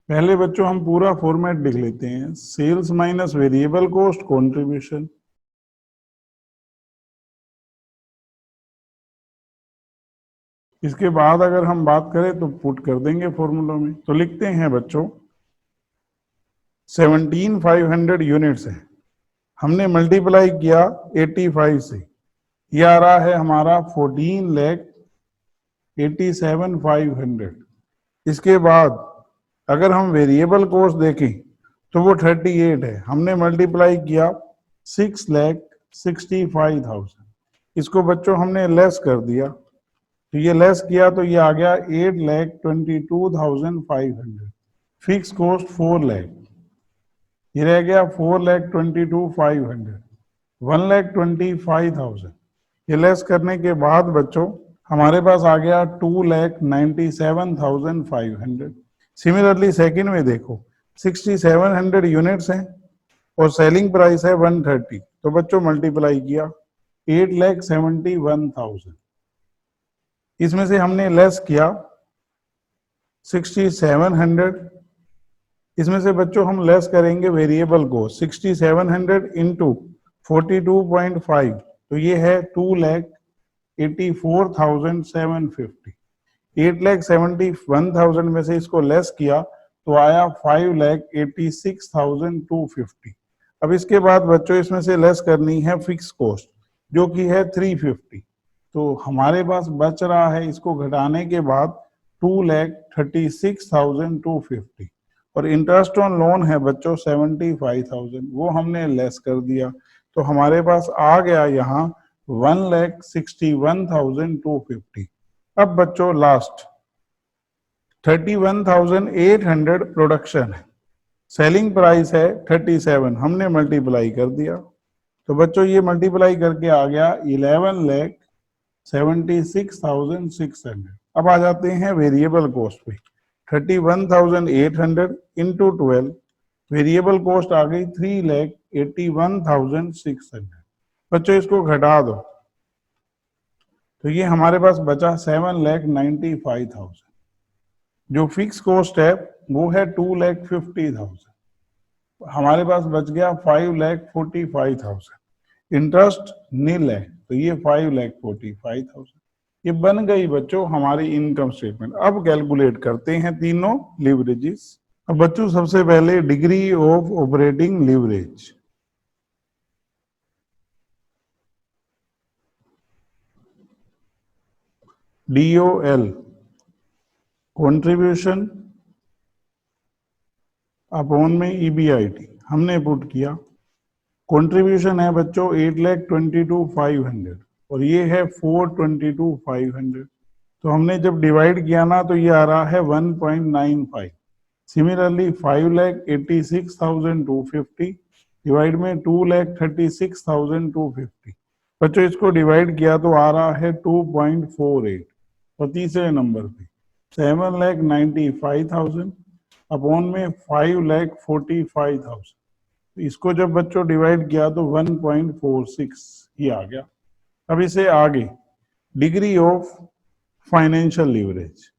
पहले बच्चों हम पूरा फॉर्मेट लिख लेते हैं, sales minus variable cost contribution. इसके बाद अगर हम बात करें तो पुट कर देंगे फॉर्मूला में। तो लिखते हैं बच्चों 17,500 यूनिट्स है, हमने मल्टीप्लाई किया 85 से, ये आ रहा है हमारा 14,87,500। इसके बाद अगर हम वेरिएबल कॉस्ट देखें तो वो 38 है, हमने मल्टीप्लाई किया 6,65,000। इसको बच्चों हमने लेस कर दिया, तो ये लेस किया तो ये आ गया 8,22,500। फिक्स कॉस्ट 4 लाख, ये रह गया 4,22,500, 1,25,000। ये लेस करने के बाद बच्चों हमारे पास आ गया 2,97,500। सिमिलरली सेकंड में देखो 6,700 यूनिट्स हैं और सेलिंग प्राइस है 130, तो बच्चों मल्टीप्लाई किया 8,71,000। इसमें से हमने लेस किया 6,700, इसमें से बच्चों हम लेस करेंगे वेरिएबल को 6,700 इंटू 42.5, तो ये है 2,84,750। 8,71,000 में से इसको लेस किया तो आया 5,86,250। अब इसके बाद बच्चों इसमें से लेस करनी है फिक्स कॉस्ट जो कि है 350। तो हमारे पास बच रहा है इसको घटाने के बाद 2,36,250 और इंटरेस्ट ऑन लोन है बच्चों 75,000, वो हमने लेस कर दिया। तो हमारे पास आ गया यहाँ 1,61,250। अब बच्चों लास्ट 31,800 प्रोडक्शन है, सेलिंग प्राइस है 37, हमने मल्टीप्लाई कर दिया। तो बच्चों ये मल्टीप्लाई करके आ गया 11,76,600। अब आ जाते हैं वेरिएबल कॉस्ट पे, 31,800 इंटू 12, वेरिएबल कॉस्ट आ गई 3,81,600। बच्चों इसको घटा दो तो ये हमारे पास बचा 7,95,000। जो फिक्स कॉस्ट है वो है 2,50,000, हमारे पास बच गया 5,45,000। इंटरेस्ट नील है तो ये 5,45,000। ये बन गई बच्चों हमारी इनकम स्टेटमेंट। अब कैलकुलेट करते हैं तीनों लीवरेजेस। अब बच्चों सबसे पहले degree of operating leverage. DOL contribution upon में EBIT हमने पुट किया। कंट्रीब्यूशन है बच्चों 8,22,500 और ये है 4,22,500। तो हमने जब डिवाइड किया ना तो ये आ रहा है 1.95। सिमिलरली 5,86,250 डिवाइड में 2,36,250। बच्चों इसको डिवाइड किया तो आ रहा है 2.48। और तीसरे नंबर पे 7,95,000 अपॉन में 5,45,000। तो इसको जब बच्चों डिवाइड किया तो 1.46 ही आ गया। अब इसे आगे degree of financial leverage.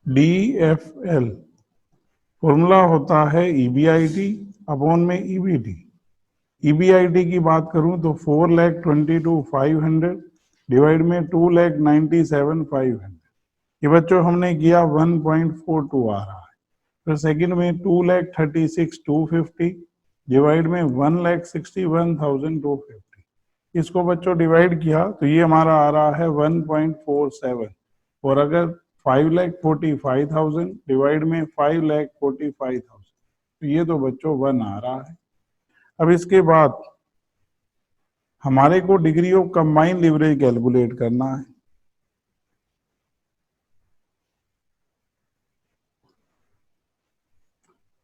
DFL formula होता है EBIT अपॉन में EBT। EBIT की बात करूं तो 4,22,500 डिवाइड में 2,97,500। ये बच्चों हमने किया 1.42 आ रहा है। फिर सेकंड में 2,36,250 डिवाइड में 1,61,250। इसको बच्चों डिवाइड किया तो ये हमारा आ रहा है 1.47। और अगर 5,45,000 डिवाइड में 5,45,000 तो ये तो बच्चों 1 आ रहा है। अब इसके बाद हमारे को degree of combined leverage calculate करना है।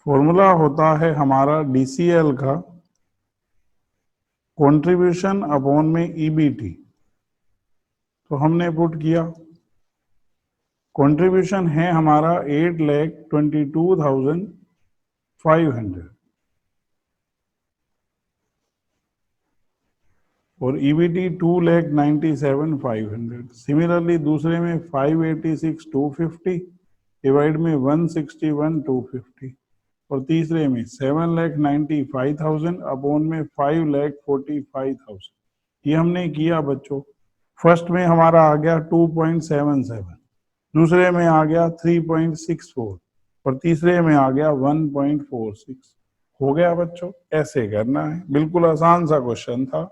फॉर्मूला होता है हमारा DCL का कंट्रीब्यूशन अपॉन में EBT। तो हमने पुट किया, कंट्रीब्यूशन है हमारा 8,22,500 और EBT 2,97,500। सिमिलरली दूसरे में 586,250 डिवाइड में 161,250 और तीसरे में 7,95,000 अपॉन में 5,45,000। ये हमने किया बच्चों। फर्स्ट में हमारा आ गया 2.77, दूसरे में आ गया 3.64 और तीसरे में आ गया 1.46। हो गया बच्चों, ऐसे करना है, बिल्कुल आसान सा क्वेश्चन था।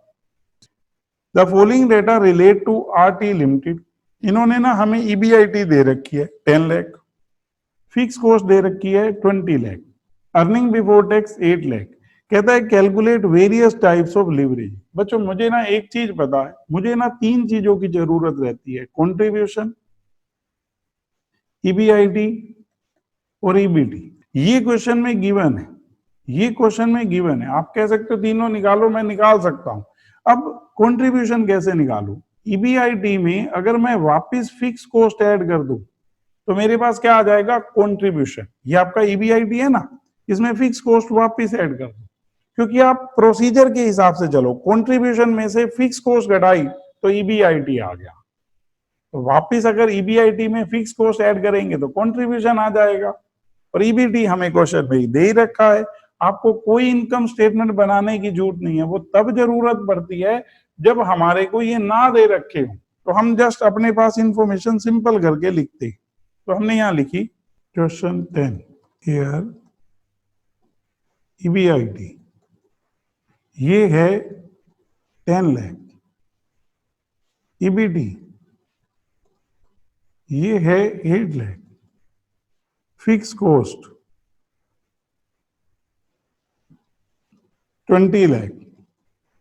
The following data relate to RT limited. इन्होंने ना हमें EBIT दे रखी है 10 लाख, फिक्स कॉस्ट दे रखी है 20 lakh, earning before tax 8 lakh. कहता है calculate various types of leverage. बच्चों मुझे ना एक चीज पता है, मुझे ना 3 चीजों की जरूरत रहती है, कंट्रीब्यूशन, EBIT और EBT। ये क्वेश्चन में गिवन है, ये क्वेश्चन में गिवन है। आप कह सकते हो तीनों निकालो, मैं निकाल सकता हूं। अब कंट्रीब्यूशन कैसे निकालूं? EBIT में अगर मैं वापस फिक्स कॉस्ट ऐड कर दूं तो मेरे पास क्या आ जाएगा? कंट्रीब्यूशन। ये आपका EBIT है ना, इसमें फिक्स कॉस्ट वापस ऐड कर दो, क्योंकि आप प्रोसीजर के हिसाब से चलो। कंट्रीब्यूशन में से फिक्स कॉस्ट घटाई तो EBIT आ गया, तो वापस अगर EBIT में फिक्स कॉस्ट ऐड करेंगे तो कंट्रीब्यूशन आ जाएगा। और EBT हमें क्वेश्चन में दे ही रखा है। आपको कोई इनकम स्टेटमेंट बनाने की जरूरत नहीं है, वो तब जरूरत पड़ती है जब हमारे को ये ना दे रखे हो, तो हम जस्ट अपने पास इंफॉर्मेशन सिंपल करके लिखते। तो हमने यहां लिखी क्वेश्चन 10 हियर EBIT ये है 10 लाख, EBT ये है 8 लाख, फिक्स कॉस्ट 20 लाख।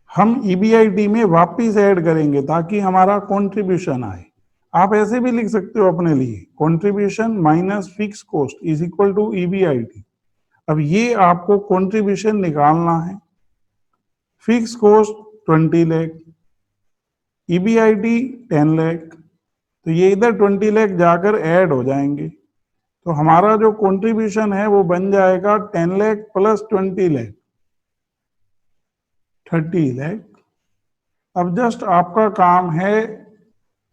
हम EBIT में वापिस ऐड करेंगे ताकि हमारा कंट्रीब्यूशन आए। आप ऐसे भी लिख सकते हो अपने लिए, contribution minus fix cost is equal to EBIT। अब ये आपको कंट्रीब्यूशन निकालना है, fix cost 20 lakh, EBIT 10 lakh, तो ये इधर 20 लाख जाकर ऐड हो जाएंगे, तो हमारा जो कंट्रीब्यूशन है वो बन जाएगा 10 लाख प्लस 20 लाख 30 लाख। अब जस्ट आपका काम है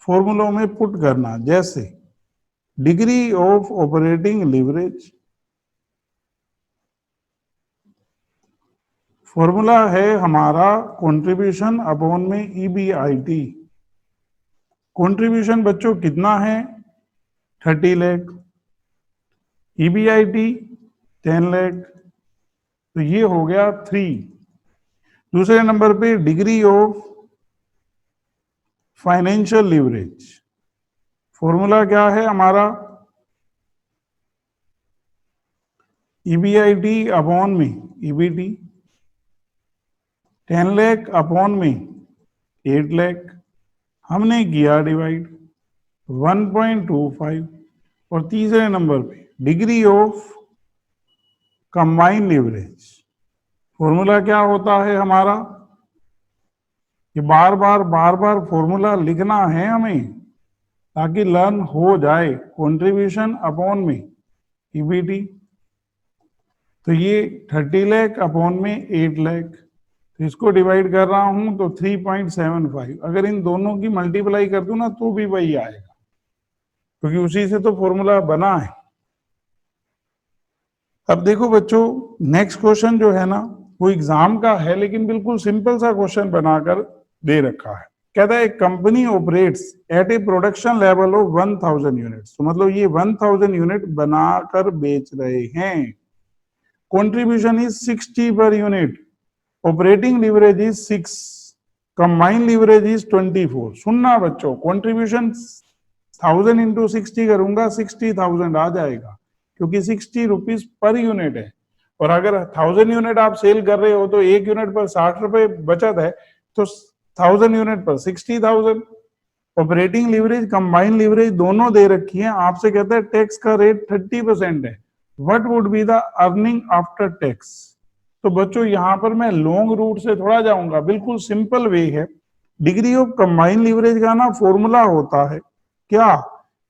फॉर्मूलों में पुट करना, जैसे degree of operating leverage, formula है हमारा कंट्रीब्यूशन अपॉन में EBIT। कंट्रीब्यूशन बच्चों कितना है? 30 लाख, EBIT 10 लाख, तो ये हो गया 3। दूसरे नंबर पे degree of financial leverage, formula क्या है हमारा? EBIT अपॉन में EBT, 10 लाख अपॉन में 8 लाख, हमने किया डिवाइड 1.25। और तीसरे नंबर पे degree of combined leverage, formula क्या होता है हमारा? ये बार बार फॉर्मूला लिखना है हमें ताकि लर्न हो जाए। कंट्रीब्यूशन अपॉन में EBT, तो ये 30 लाख अपॉन में 8 लाख, तो इसको डिवाइड कर रहा हूं तो 3.75। अगर इन दोनों की मल्टीप्लाई कर दूं ना तो भी वही आएगा, क्योंकि उसी से तो फॉर्मूला बना है। अब देखो बच्चों, नेक्स्ट क्वेश्चन जो है ना वो एग्जाम का है, लेकिन बिल्कुल सिंपल सा क्वेश्चन बनाकर दे रखा है। कहता है company operates at a production level of 1000 units, तो मतलब ये 1000 यूनिट बनाकर बेच रहे हैं। Contribution is 60 per unit, operating leverage is 6, combined leverage is 24। सुनना बच्चों, कंट्रीब्यूशन 1000 इंटू 60 करूंगा 60,000 आ जाएगा, क्योंकि 60 रुपीज पर यूनिट है। और अगर 1000 यूनिट आप सेल कर रहे हो तो एक यूनिट पर 60 रुपए बचत है, तो 1000 यूनिट पर 60,000। ऑपरेटिंग लीवरेज कंबाइंड लीवरेज दोनों दे रखी है। आपसे कहता है टैक्स का रेट 30% है, what would be the earning after tax. तो बच्चों यहां पर मैं लॉन्ग रूट से थोड़ा जाऊंगा, बिल्कुल सिंपल वे है। डिग्री ऑफ कंबाइंड लीवरेज का ना फॉर्मूला होता है क्या,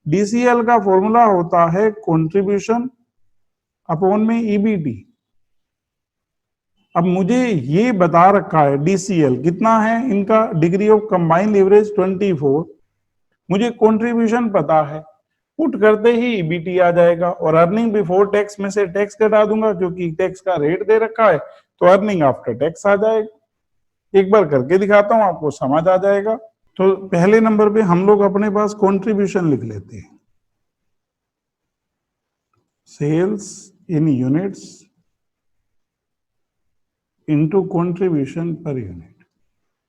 डीसीएल का फॉर्मूला होता है कंट्रीब्यूशन अपॉन में ईबीटी। अब मुझे ये बता रखा है डीसीएल कितना है इनका, डिग्री ऑफ कंबाइंड लीवरेज 24, मुझे कंट्रीब्यूशन पता है, पुट करते ही ईबीटी आ जाएगा, और अर्निंग बिफोर टैक्स में से टैक्स कटा दूंगा क्योंकि टैक्स का रेट दे रखा है, तो अर्निंग आफ्टर टैक्स आ जाएगा। एक बार करके दिखाता हूं, आपको समझ आ जाएगा। तो पहले नंबर पे हम लोग अपने पास कंट्रीब्यूशन लिख लेते हैं, sales in units into contribution per unit.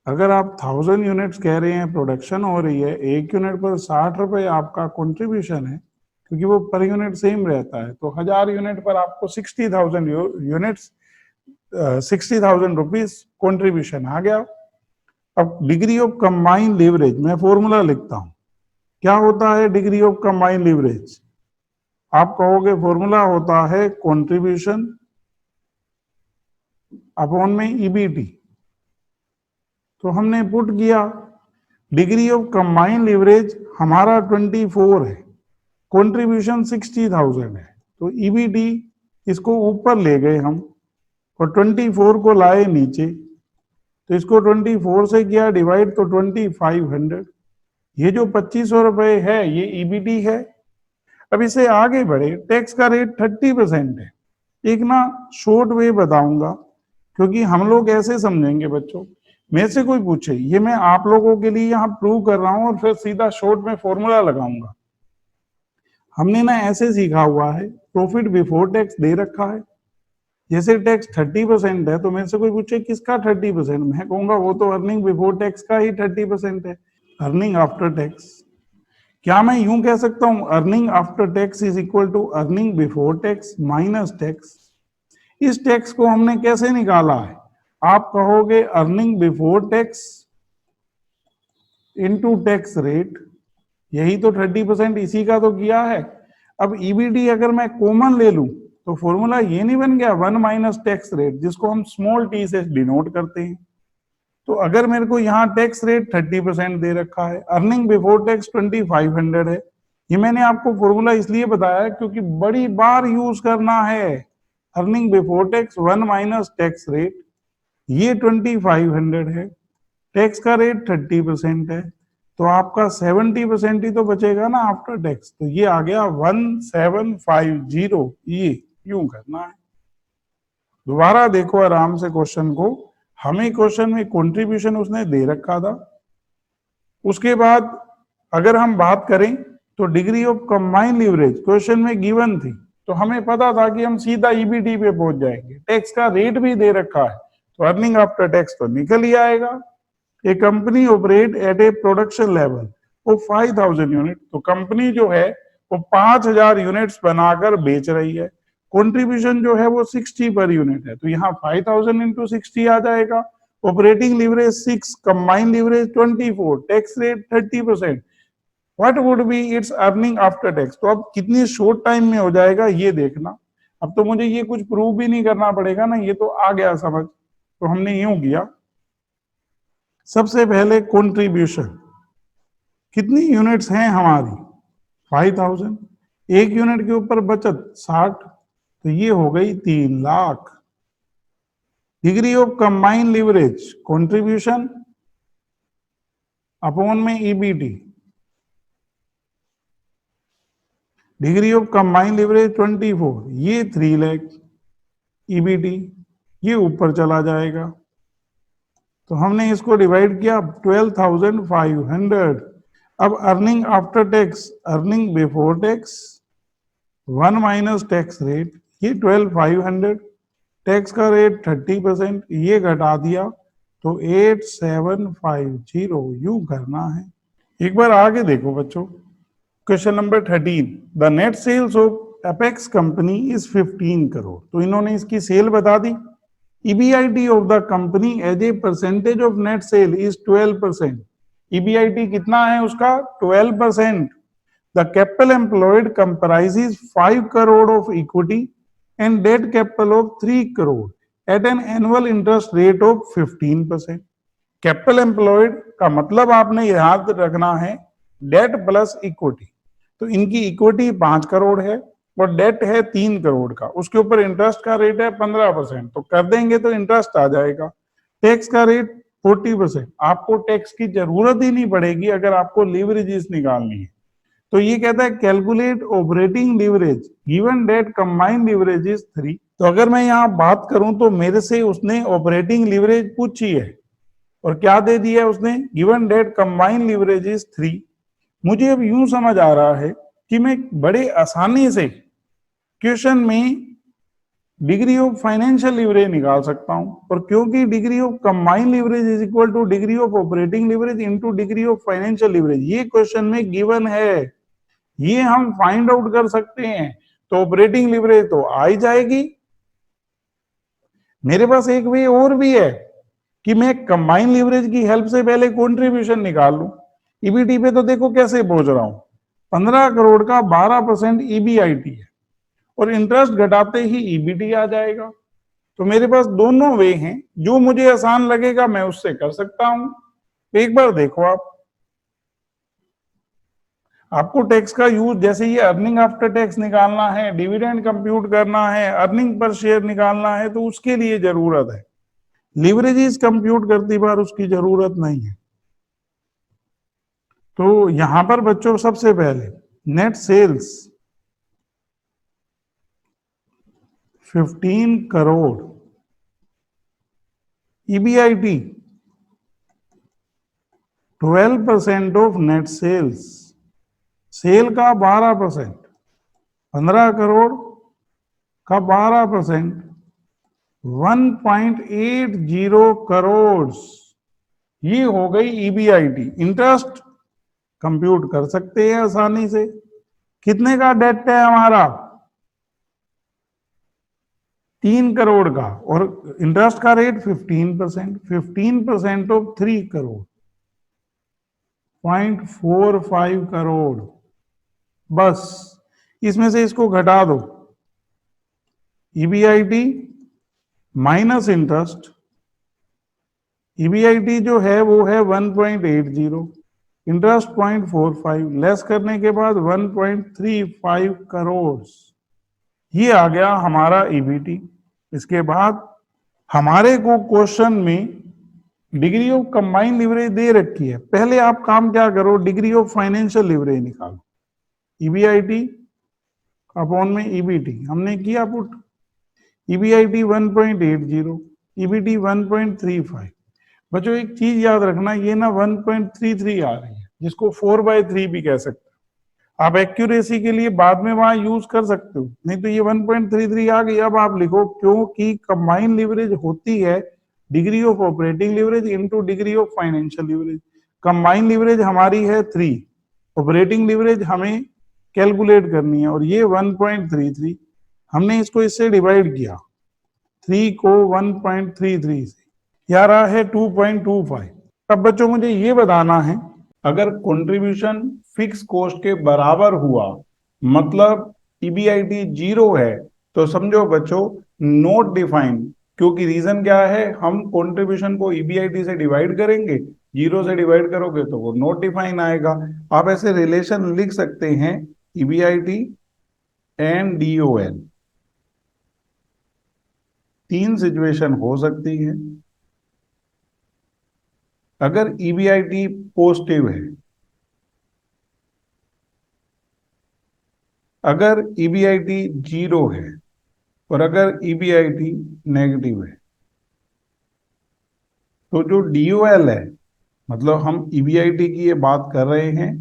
अगर आप 1000 यूनिट्स कह रहे हैं प्रोडक्शन हो रही है, एक यूनिट पर 60 रुपए आपका कंट्रीब्यूशन है, क्योंकि वो पर यूनिट सेम रहता है, तो 1000 यूनिट पर आपको 60,000 यूनिट्स 60,000 रुपीज कंट्रीब्यूशन आ गया। अब डिग्री ऑफ कंबाइंड लीवरेज मैं फॉर्मूला लिखता हूं, क्या होता है डिग्री ऑफ कंबाइंड लीवरेज, आप कहोगे फॉर्मूला होता है कंट्रीब्यूशन अपॉन में ईबीटी। तो हमने पुट किया, डिग्री ऑफ कंबाइंड लीवरेज हमारा 24 है, कंट्रीब्यूशन 60,000 है, तो ईबीटी इसको ऊपर ले गए हम और 24 को लाए नीचे, तो इसको 24 से किया डिवाइड, तो 2500। ये जो 2500 रुपए है ये ईबीटी है। अब इसे आगे बढ़े, टैक्स का रेट 30% है। एक ना शॉर्ट वे बताऊंगा, क्योंकि हम लोग ऐसे समझेंगे बच्चों, मेरे से कोई पूछे, ये मैं आप लोगों के लिए यहाँ प्रूव कर रहा हूं और फिर सीधा शॉर्ट में फॉर्मूला लगाऊंगा। हमने ना ऐसे सीखा हुआ है, प्रॉफिट बिफोर टैक्स दे रखा है, जैसे टैक्स 30% है, तो मेरे से कोई पूछे किसका 30%, मैं कहूंगा वो तो अर्निंग बिफोर टैक्स का ही 30% है। अर्निंग आफ्टर टैक्स, क्या मैं यूं कह सकता हूं, earning after tax is equal to earning before tax minus tax. इस टैक्स को हमने कैसे निकाला है, आप कहोगे earning before tax into tax rate, यही तो 30% इसी का तो किया है। अब ईबीटी अगर मैं कॉमन ले लूं तो फॉर्मूला ये नहीं बन गया 1 माइनस टैक्स रेट, जिसको हम स्मॉल टी से डिनोट करते हैं। तो अगर मेरे को यहाँ टैक्स रेट 30% दे रखा है, अर्निंग बिफोर टैक्स 2500 है, ये मैंने आपको फॉर्मूला इसलिए बताया क्योंकि बड़ी बार यूज करना है। Earning before tax 1 minus tax rate, ये 2500 है, टैक्स का रेट 30% है, तो आपका 70% ही तो बचेगा ना आफ्टर टैक्स, तो ये आ गया 1750। ये यूं करना है। दोबारा देखो आराम से क्वेश्चन को, हमें क्वेश्चन में कंट्रीब्यूशन उसने दे रखा था। उसके बाद अगर हम बात करें तो degree of combined leverage question में गिवन थी, तो हमें पता था कि हम सीधा ईबीटी पे पहुंच जाएंगे, टैक्स का रेट भी दे रखा है, तो अर्निंग आफ्टर टैक्स तो निकल ही आएगा। A company operate at a production level वो 5000 यूनिट, तो कंपनी जो है वो 5000 यूनिट्स बनाकर बेच रही है, कंट्रीब्यूशन जो है वो 60 पर यूनिट है, तो यहाँ 5000 इंटू 60 आ जाएगा। Operating leverage 6, combined leverage 24, tax rate 30%, what would be it's earning after tax. तो अब कितनी शॉर्ट टाइम में हो जाएगा ये देखना। अब तो मुझे ये कुछ प्रूव भी नहीं करना पड़ेगा ना, ये तो आ गया समझ। तो हमने यूं किया, सबसे पहले कंट्रीब्यूशन, कितनी यूनिट्स हैं हमारी 5000, एक यूनिट के ऊपर बचत 60, तो ये हो गई 3 lakh. Degree of combined leverage contribution upon में EBT, degree of combined leverage 24, ये 3 लाख, ईबीटी ये ऊपर चला जाएगा। तो हमने इसको डिवाइड किया 12,500। अब earning after tax, earning before tax, 1 minus tax rate, ये 12,500, टैक्स का रेट 30%, ये घटा दिया तो 8750 यूं करना है। एक बार आगे देखो बच्चों, question number 13, the net sales of Apex company is 15 crore. तो इन्होंने इसकी सेल बता दी। EBIT of the company as a percentage of net sale is 12%। EBIT कितना है उसका? 12%। The capital employed comprises 5 crore of equity and debt capital of 3 crore at an annual interest rate of 15%। Capital employed का मतलब आपने याद रखना है डेट प्लस इक्विटी। तो इनकी इक्विटी 5 करोड़ है और डेट है 3 करोड़ का, उसके ऊपर इंटरेस्ट का रेट है 15%, तो कर देंगे तो इंटरेस्ट आ जाएगा। टैक्स का रेट 40%। आपको टैक्स की जरूरत ही नहीं पड़ेगी अगर आपको लीवरेजेस निकालनी है। तो ये कहता है calculate operating leverage given that combined leverage is 3। तो अगर मैं यहाँ बात करूं तो मेरे से उसने ऑपरेटिंग लीवरेज पूछी है और क्या दे दिया है उसने? Given that combined leverage is 3। मुझे अब यूं समझ आ रहा है कि मैं बड़े आसानी से क्वेश्चन में डिग्री ऑफ फाइनेंशियल लीवरेज निकाल सकता हूं, और क्योंकि degree of combined leverage is equal two degree of operating leverage into degree of financial leverage, ये क्वेश्चन में गिवन है, ये हम फाइंड आउट कर सकते हैं। तो ऑपरेटिंग लीवरेज तो आ ही जाएगी। मेरे पास एक वे और भी है कि मैं कंबाइंड लीवरेज की हेल्प से पहले कंट्रीब्यूशन निकाल लूं। ईबीटी पे तो देखो कैसे पहुंच रहा हूं, 15 करोड़ का 12% ईबीआईटी है और इंटरेस्ट घटाते ही ईबीटी आ जाएगा। तो मेरे पास दोनों वे हैं, जो मुझे आसान लगेगा मैं उससे कर सकता हूं। एक बार देखो आपको टैक्स का यूज, जैसे ये अर्निंग आफ्टर टैक्स निकालना है, डिविडेंड कंप्यूट करना है, अर्निंग पर शेयर निकालना है, तो उसके लिए जरूरत है। लीवरेजेस कंप्यूट करती बार उसकी जरूरत नहीं है। तो यहां पर बच्चों सबसे पहले net sales 15 crore, EBIT 12% of net sales, sale का 12%, 15 करोड़ का 12%, 1.80 करोड़, ये हो गई ईबीआईटी। इंटरेस्ट कंप्यूट कर सकते हैं आसानी से। कितने का डेट है हमारा? 3 करोड़ का, और इंटरेस्ट का रेट 15%, 15% ऑफ 3 करोड़ 0.45 करोड़। बस इसमें से इसको घटा दो, ईबीआईटी माइनस इंटरेस्ट। ईबीआईटी जो है वो है 1.80, इंटरेस्ट 0.45, लेस करने के बाद 1.35 करोड़, ये आ गया हमारा ईबीटी। इसके बाद हमारे को क्वेश्चन में डिग्री ऑफ कंबाइंड लीवरेज दे रखी है। पहले आप काम क्या करो, डिग्री ऑफ फाइनेंशियल लीवरेज निकालो। ईबीआईटी अपॉन में ईबीटी हमने किया पुट, ईबीआईटी 1.80, ईबीटी 1.35। बच्चों एक चीज याद रखना, ये ना 1.33 आ रही है, जिसको 4/3 भी कह सकते हो। आप एक्यूरेसी के लिए बाद में वहां यूज कर सकते हो, नहीं तो ये 1.33 आ गई। अब आप लिखो क्योंकि कंबाइंड लीवरेज होती है degree of operating leverage into degree of financial leverage. Combined leverage हमारी है 3, ऑपरेटिंग लीवरेज हमें कैलकुलेट करनी है, और ये 1.33, हमने इसको इससे डिवाइड किया, 3 को 1.33 से, यह रहा है 2.25। अब बच्चों मुझे ये बताना है, अगर कंट्रीब्यूशन फिक्स कॉस्ट के बराबर हुआ, मतलब ईबीआईटी 0 है, तो समझो बच्चों नॉट डिफाइंड। क्योंकि रीजन क्या है, हम कंट्रीब्यूशन को ईबीआईटी से डिवाइड करेंगे, 0 से डिवाइड करोगे तो वो नॉट डिफाइन आएगा। आप ऐसे रिलेशन लिख सकते हैं, ईबीआईटी एंड डीओएल। 3 सिचुएशन हो सकती है। अगर ईबीआईटी पॉजिटिव है, अगर ईबीआईटी 0 है, और अगर ईबीआईटी नेगेटिव है। तो जो DOL है, मतलब हम EBIT की ये बात कर रहे हैं,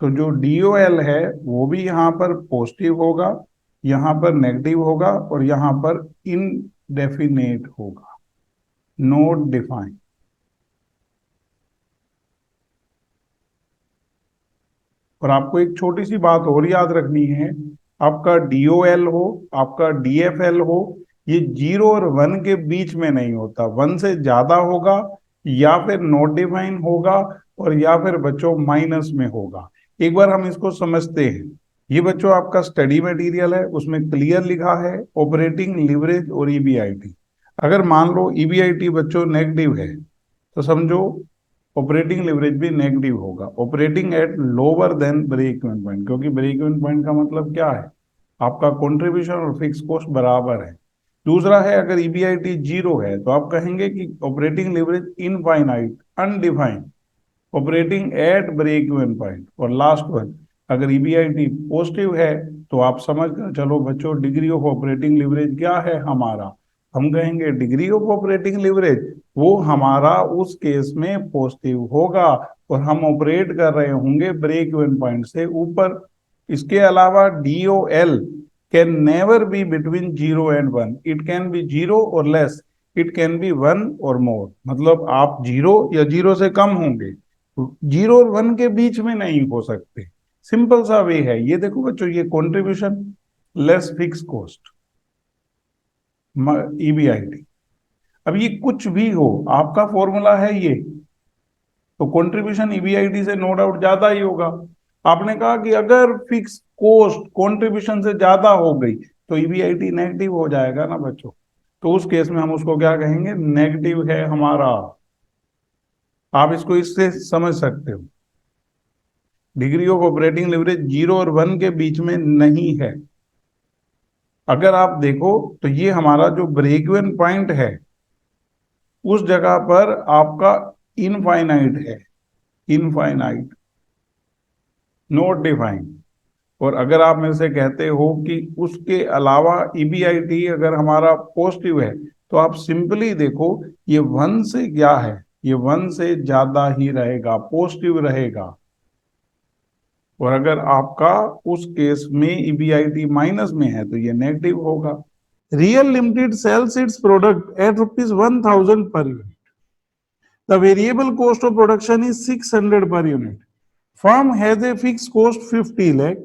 तो जो DOL है वो भी यहाँ पर पॉजिटिव होगा, यहाँ पर नेगेटिव होगा और यहाँ पर इनडेफिनेट होगा, नॉट डिफाइंड। और आपको एक छोटी सी बात और याद रखनी है, आपका DOL हो, आपका DFL हो, ये 0 और 1 के बीच में नहीं होता, 1 से ज्यादा होगा या फिर नॉट डिफाइन होगा और या फिर बच्चों माइनस में होगा। एक बार हम इसको समझते हैं। ये बच्चों आपका स्टडी मटेरियल है, उसमें क्लियर लिखा है ऑपरेटिंग लिवरेज और EBIT। अगर मान लो EBIT बच्चों नेगेटिव है तो समझो ऑपरेटिंग लिवरेज भी नेगेटिव होगा, operating at lower than break even point, क्योंकि ब्रेक इवन पॉइंट का मतलब क्या है, आपका कंट्रीब्यूशन और फिक्स कॉस्ट बराबर है। दूसरा है अगर EBIT 0 है तो आप कहेंगे कि operating leverage infinite, undefined, operating at break even point. और लास्ट वन, अगर EBIT पॉजिटिव है तो आप समझ कर चलो बच्चों डिग्री ऑफ ऑपरेटिंग लिवरेज क्या है हमारा, हम कहेंगे डिग्री ऑफ ऑपरेटिंग लिवरेज वो हमारा उस केस में पॉजिटिव होगा और हम ऑपरेट कर रहे होंगे ब्रेक इवन पॉइंट से ऊपर। इसके अलावा DOL can never be between 0 and 1, it can be 0 और लेस, इट कैन बी 1 और मोर, मतलब आप 0 या 0 से कम होंगे, 0 और 1 के बीच में नहीं हो सकते। सिंपल सा वे है। ये देखो बच्चों, ये contribution less fix cost, EBIT। अब ये कुछ भी हो, आपका फॉर्मूला है ये, तो कंट्रीब्यूशन EBIT से नो डाउट ज्यादा ही होगा। आपने कहा कि अगर फिक्स कॉस्ट कंट्रीब्यूशन से ज्यादा हो गई तो EBIT नेगेटिव हो जाएगा ना बच्चों, तो उस केस में हम उसको क्या कहेंगे, नेगेटिव है हमारा। आप इसको इससे समझ सकते हो, डिग्री ऑफ ऑपरेटिंग लिवरेज 0 और 1 के बीच में नहीं है। अगर आप देखो तो ये हमारा जो ब्रेक इवन पॉइंट है उस जगह पर आपका इनफाइनाइट है, इनफाइनाइट, नॉट डिफाइंड। और अगर आप मेरे से कहते हो कि उसके अलावा EBIT अगर हमारा पॉजिटिव है तो आप सिंपली देखो ये 1 से क्या है, ये 1 से ज्यादा ही रहेगा, पॉजिटिव रहेगा। और अगर आपका उस केस में EBIT माइनस में है तो ये नेगेटिव होगा। Real limited sales its product at ₹1000 per unit. The variable cost of production is 600 per unit. Firm has a fixed cost 50 lakh.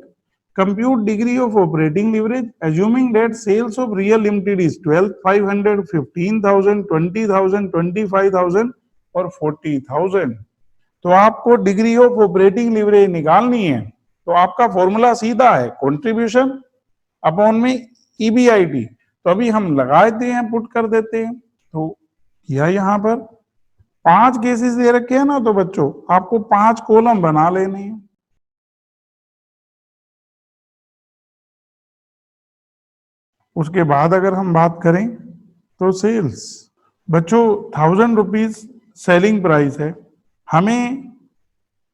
Compute degree of operating leverage assuming that sales of real limited is 12,500, 15,000, 20,000, 25,000 और 40,000। तो आपको degree of operating leverage निकालनी है, तो आपका formula सीधा है contribution upon में EBIT। तो अभी हम लगाते हैं, पुट कर देते हैं। तो किया, यहाँ पर 5 केसेस दे रखे हैं ना, तो बच्चों आपको 5 कॉलम बना लेने हैं। उसके बाद अगर हम बात करें तो सेल्स, बच्चों 1000 रुपीज सेलिंग प्राइस है, हमें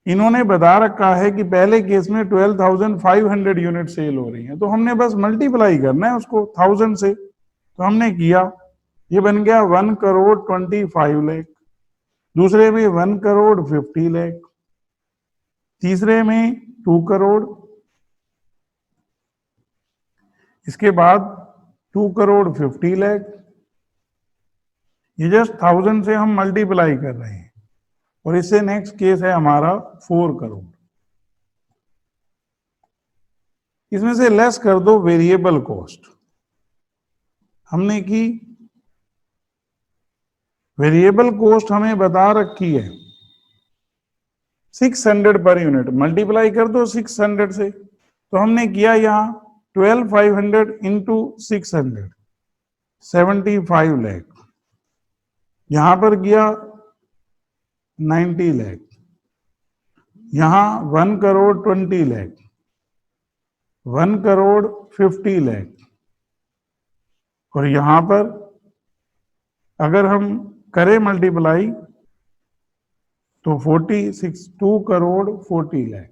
इन्होंने बता रखा है कि पहले केस में 12,500 यूनिट सेल हो रही है, तो हमने बस मल्टीप्लाई करना है उसको 1000 से। तो हमने किया, ये बन गया 1,25,00,000। दूसरे में 1,50,00,000, तीसरे में 2 करोड़, इसके बाद 2,50,00,000। ये जस्ट 1000 से हम मल्टीप्लाई कर रहे हैं। और इससे नेक्स्ट केस है हमारा 4 करोड़। इसमें से लेस कर दो वेरिएबल कॉस्ट, हमने की वेरिएबल कॉस्ट हमें बता रखी है 600 पर यूनिट, मल्टीप्लाई कर दो 600 से। तो हमने किया यहाँ 12,500 इंटू 600, 75 लाख। यहां पर किया 90 लाख, यहां 1,20,00,000, 1,50,00,000। और यहां पर अगर हम करें मल्टीप्लाई तो 46, 2,40,00,000।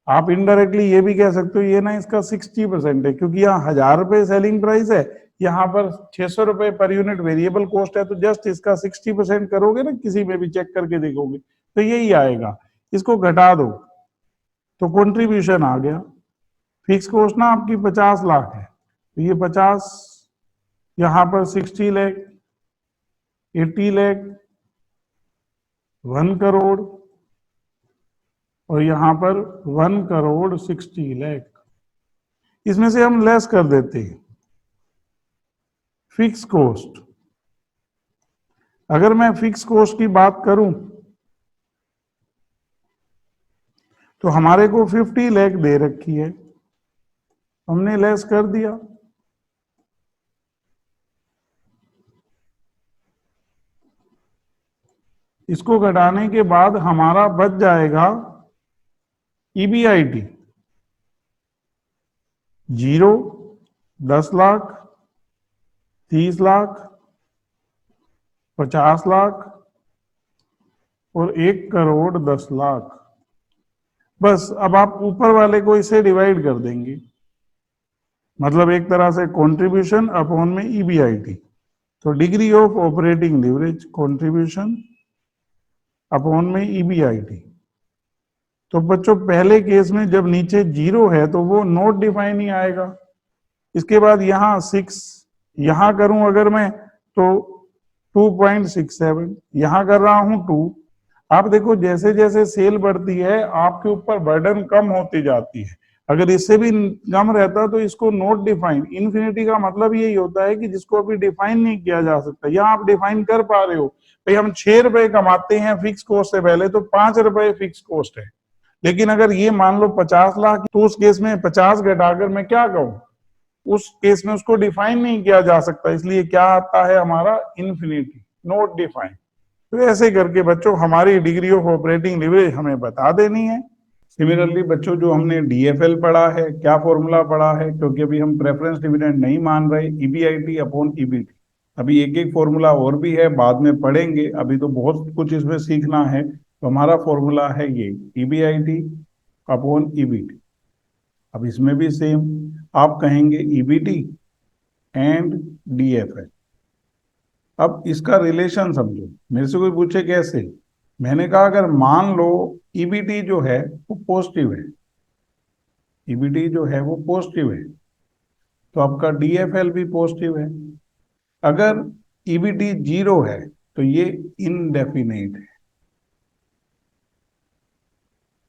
आप इनडायरेक्टली ये भी कह सकते हो ये ना इसका 60% है, क्योंकि यहाँ 1000 रुपए सेलिंग प्राइस है, यहाँ पर 600 रुपए पर यूनिट वेरिएबल कॉस्ट है, तो जस्ट इसका 60% करोगे ना, किसी में भी चेक करके देखोगे तो यही आएगा। इसको घटा दो तो कंट्रीब्यूशन आ गया। फिक्स कॉस्ट ना आपकी 50 लाख है, तो ये 50, यहाँ पर 60 लाख, 80 लाख, 1 करोड़, और यहाँ पर 1 करोड़ 60 लाख। इसमें से हम लेस कर देते हैं फिक्स कॉस्ट। अगर मैं फिक्स कॉस्ट की बात करूं तो हमारे को 50 लाख दे रखी है, हमने लेस कर दिया। इसको घटाने के बाद हमारा बच जाएगा ईबीआईटी 0, 10 लाख, 30 लाख, 50 लाख और 1 करोड़ 10 लाख। बस अब आप ऊपर वाले को इसे डिवाइड कर देंगे, मतलब एक तरह से कंट्रीब्यूशन अपॉन में ईबीआईटी। तो degree of operating leverage contribution upon में ईबीआईटी। तो बच्चों पहले केस में जब नीचे 0 है तो वो नॉट डिफाइन ही आएगा। इसके बाद यहाँ 6, यहां करूं अगर मैं तो 2.67, यहां कर रहा हूं 2। आप देखो जैसे जैसे सेल बढ़ती है आपके ऊपर बर्डन कम होती जाती है। अगर इससे भी कम रहता तो इसको नॉट डिफाइन, इन्फिनिटी का मतलब यही होता है कि जिसको अभी डिफाइन नहीं किया जा सकता। यहाँ आप डिफाइन कर पा रहे हो, भाई हम 6 रुपए कमाते हैं फिक्स कॉस्ट से पहले, तो 5 रुपए फिक्स कॉस्ट है। लेकिन अगर ये मान लो 50 लाख, तो उस केस में 50 घटाकर मैं क्या कहूं, उस केस में उसको डिफाइन नहीं किया जा सकता, इसलिए क्या आता है हमारा इन्फिनिटी, नॉट डिफाइन। तो ऐसे करके बच्चों हमारी डिग्री ऑफ ऑपरेटिंग लीवरेज हमें बता देनी है। सिमिलरली बच्चों जो हमने डीएफएल पढ़ा है, क्या फॉर्मूला पढ़ा है, क्योंकि अभी हम प्रेफरेंस डिविडेंड नहीं मान रहे, ईबीआईटी अपॉन ईबीटी। अभी एक एक फॉर्मूला और भी है, बाद में पढ़ेंगे, अभी तो बहुत कुछ इसमें सीखना है। तो हमारा फॉर्मूला है ये ईबीआईटी अपॉन ईबीटी। अब इसमें भी सेम आप कहेंगे ईबीटी एंड डीएफएल। अब इसका रिलेशन समझो, मेरे से कोई पूछे कैसे, मैंने कहा अगर मान लो ईबीटी जो है वो पॉजिटिव है, ईबीटी जो है वो पॉजिटिव है, तो आपका डीएफएल भी पॉजिटिव है। अगर ईबीटी 0 है तो ये इनडेफिनेट है,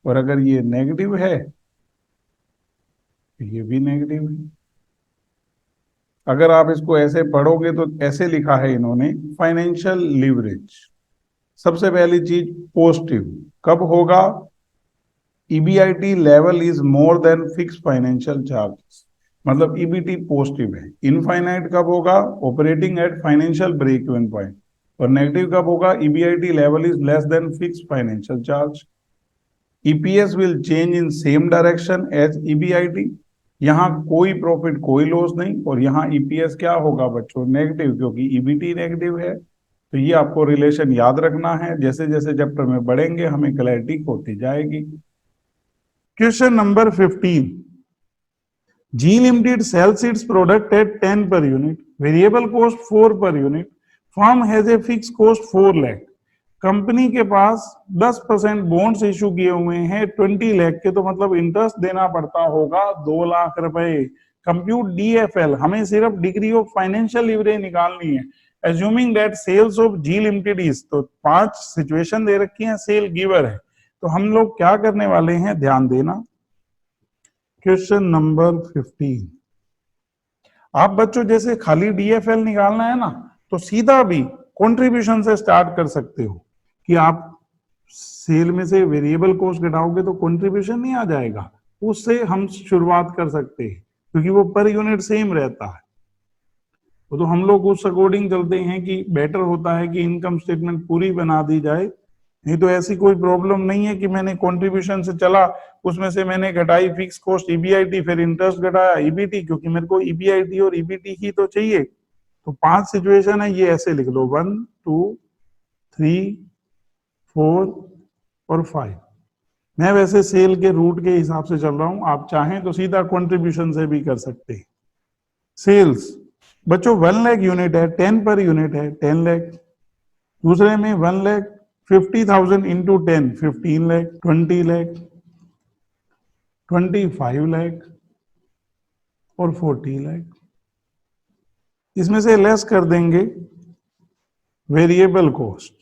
और अगर ये नेगेटिव है तो ये भी नेगेटिव है। अगर आप इसको ऐसे पढ़ोगे तो ऐसे लिखा है इन्होंने, फाइनेंशियल लीवरेज सबसे पहली चीज पॉजिटिव कब होगा, EBIT level is more than fix financial charges, मतलब ईबीटी पॉजिटिव है। इनफाइनाइट कब होगा, operating at financial break even point, और नेगेटिव कब होगा, EBIT level is less than fix financial charge. EPS will change in same direction as EBIT, यहाँ कोई profit कोई लॉस नहीं, और यहाँ ईपीएस क्या होगा बच्चों, नेगेटिव, क्योंकि ईबीटी नेगेटिव है। तो ये आपको रिलेशन याद रखना है, जैसे जैसे चैप्टर में बढ़ेंगे हमें क्लैरिटी होती जाएगी। Question number 15, G Limited sells its product at 10 per unit, variable cost 4 per unit, firm has a fixed cost 4 lakh, company के पास 10% बॉन्ड्स इशू किए हुए हैं 20 लाख के, तो मतलब इंटरेस्ट देना पड़ता होगा 2 लाख रुपए। कंप्यूट डीएफएल, हमें सिर्फ डिग्री ऑफ फाइनेंशियल लीवरेज निकालनी है। Assuming that sales of G limited is, तो 5 सिचुएशन दे रखी है, सेल गिवर है, तो हम लोग क्या करने वाले हैं, ध्यान देना। क्वेश्चन नंबर 15, आप बच्चों जैसे खाली डीएफएल निकालना है ना, तो सीधा भी कंट्रीब्यूशन से स्टार्ट कर सकते हो कि आप सेल में से वेरिएबल कॉस्ट घटाओगे तो कंट्रीब्यूशन नहीं आ जाएगा, उससे हम शुरुआत कर सकते हैं, क्योंकि वो पर यूनिट सेम रहता है। वो तो हम लोग उस अकॉर्डिंग चलते हैं कि बेटर होता है कि इनकम स्टेटमेंट पूरी बना दी जाए। नहीं तो ऐसी कोई प्रॉब्लम नहीं है कि मैंने कंट्रीब्यूशन से चला, उसमें से मैंने घटाई फिक्स कॉस्ट ईबीआईटी, फिर इंटरेस्ट घटाया ईबीटी, क्योंकि मेरे को ईबीआईटी और ईबीटी ही तो चाहिए। तो 5 सिचुएशन है, ये ऐसे लिख लो 1 2 3 4 और 5। मैं वैसे सेल के रूट के हिसाब से चल रहा हूं, आप चाहें तो सीधा कंट्रीब्यूशन से भी कर सकते हैं। सेल्स बच्चों 1 लाख यूनिट है, 10 पर यूनिट है 10 लाख। दूसरे में 1 लाख 50,000 इंटू 10 15 लाख, 20 लाख, 25 लाख और 40 लाख। इसमें से लेस कर देंगे वेरिएबल कॉस्ट।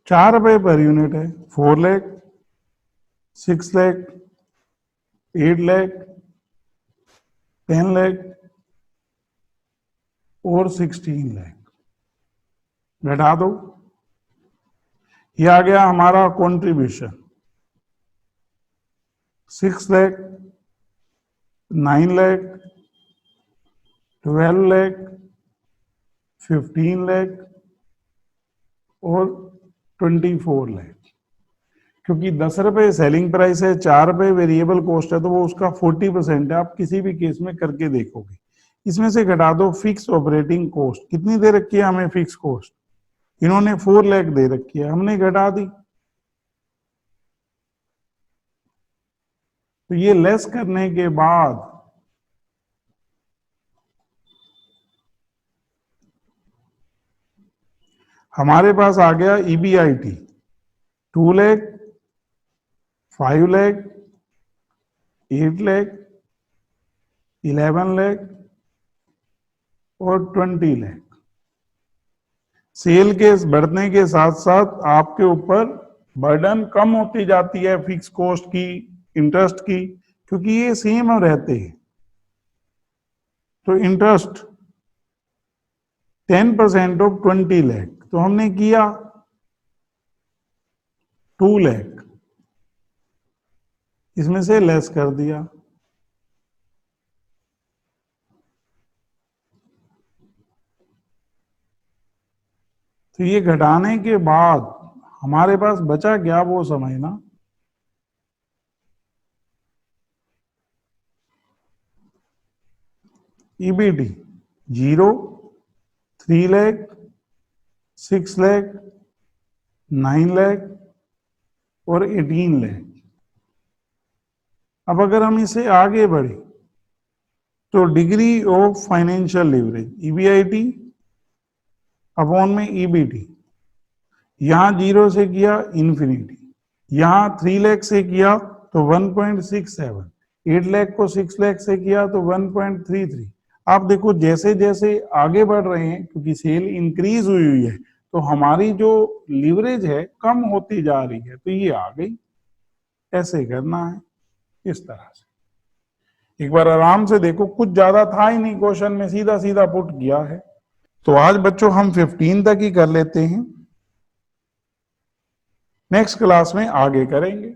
4 रुपए पर यूनिट है, 4 लाख, 6 लाख, 8 लाख, 10 लाख और 16 लाख। घटा दो, ये आ गया हमारा कंट्रीब्यूशन। 6 लाख, 9 लाख, 12 लाख, 15 लाख और 24 लाख। क्योंकि 10 रुपए सेलिंग प्राइस है, 4 रुपए वेरिएबल कॉस्ट है, तो वो उसका 40% है। आप किसी भी केस में करके देखोगे। इसमें से घटा दो फिक्स ऑपरेटिंग कॉस्ट। कितनी दे रखी है हमें फिक्स कॉस्ट? इन्होंने 4 लाख दे रखी है, हमने घटा दी। तो ये लेस करने के बाद हमारे पास आ गया EBIT 2 लाख, 5 लाख, 8 लाख, 11 लाख और 20 लाख। सेल के बढ़ने के साथ साथ आपके ऊपर बर्डन कम होती जाती है फिक्स कॉस्ट की, इंटरेस्ट की, क्योंकि ये सेम रहते हैं। तो इंटरेस्ट 10% ऑफ 20 लाख, तो हमने किया 2 लाख, इसमें से लेस कर दिया। तो ये घटाने के बाद हमारे पास बचा क्या वो समझना। EBT 0, 3 लाख, 6 लाख, 9 लाख और 18 लाख। अब अगर हम इसे आगे बढ़े तो degree of financial leverage EBIT upon में EBT, यहां 0 से किया इन्फिनिटी, यहां 3 लाख से किया तो 1.67, 8 लाख को 6 लाख से किया तो 1.33। आप देखो जैसे जैसे आगे बढ़ रहे हैं, क्योंकि सेल इंक्रीज हुई है, तो हमारी जो लीवरेज है कम होती जा रही है। तो ये आ गई। ऐसे करना है इस तरह से। एक बार आराम से देखो, कुछ ज्यादा था ही नहीं क्वेश्चन में, सीधा सीधा पुट किया है। तो आज बच्चों हम 15 तक ही कर लेते हैं, नेक्स्ट क्लास में आगे करेंगे।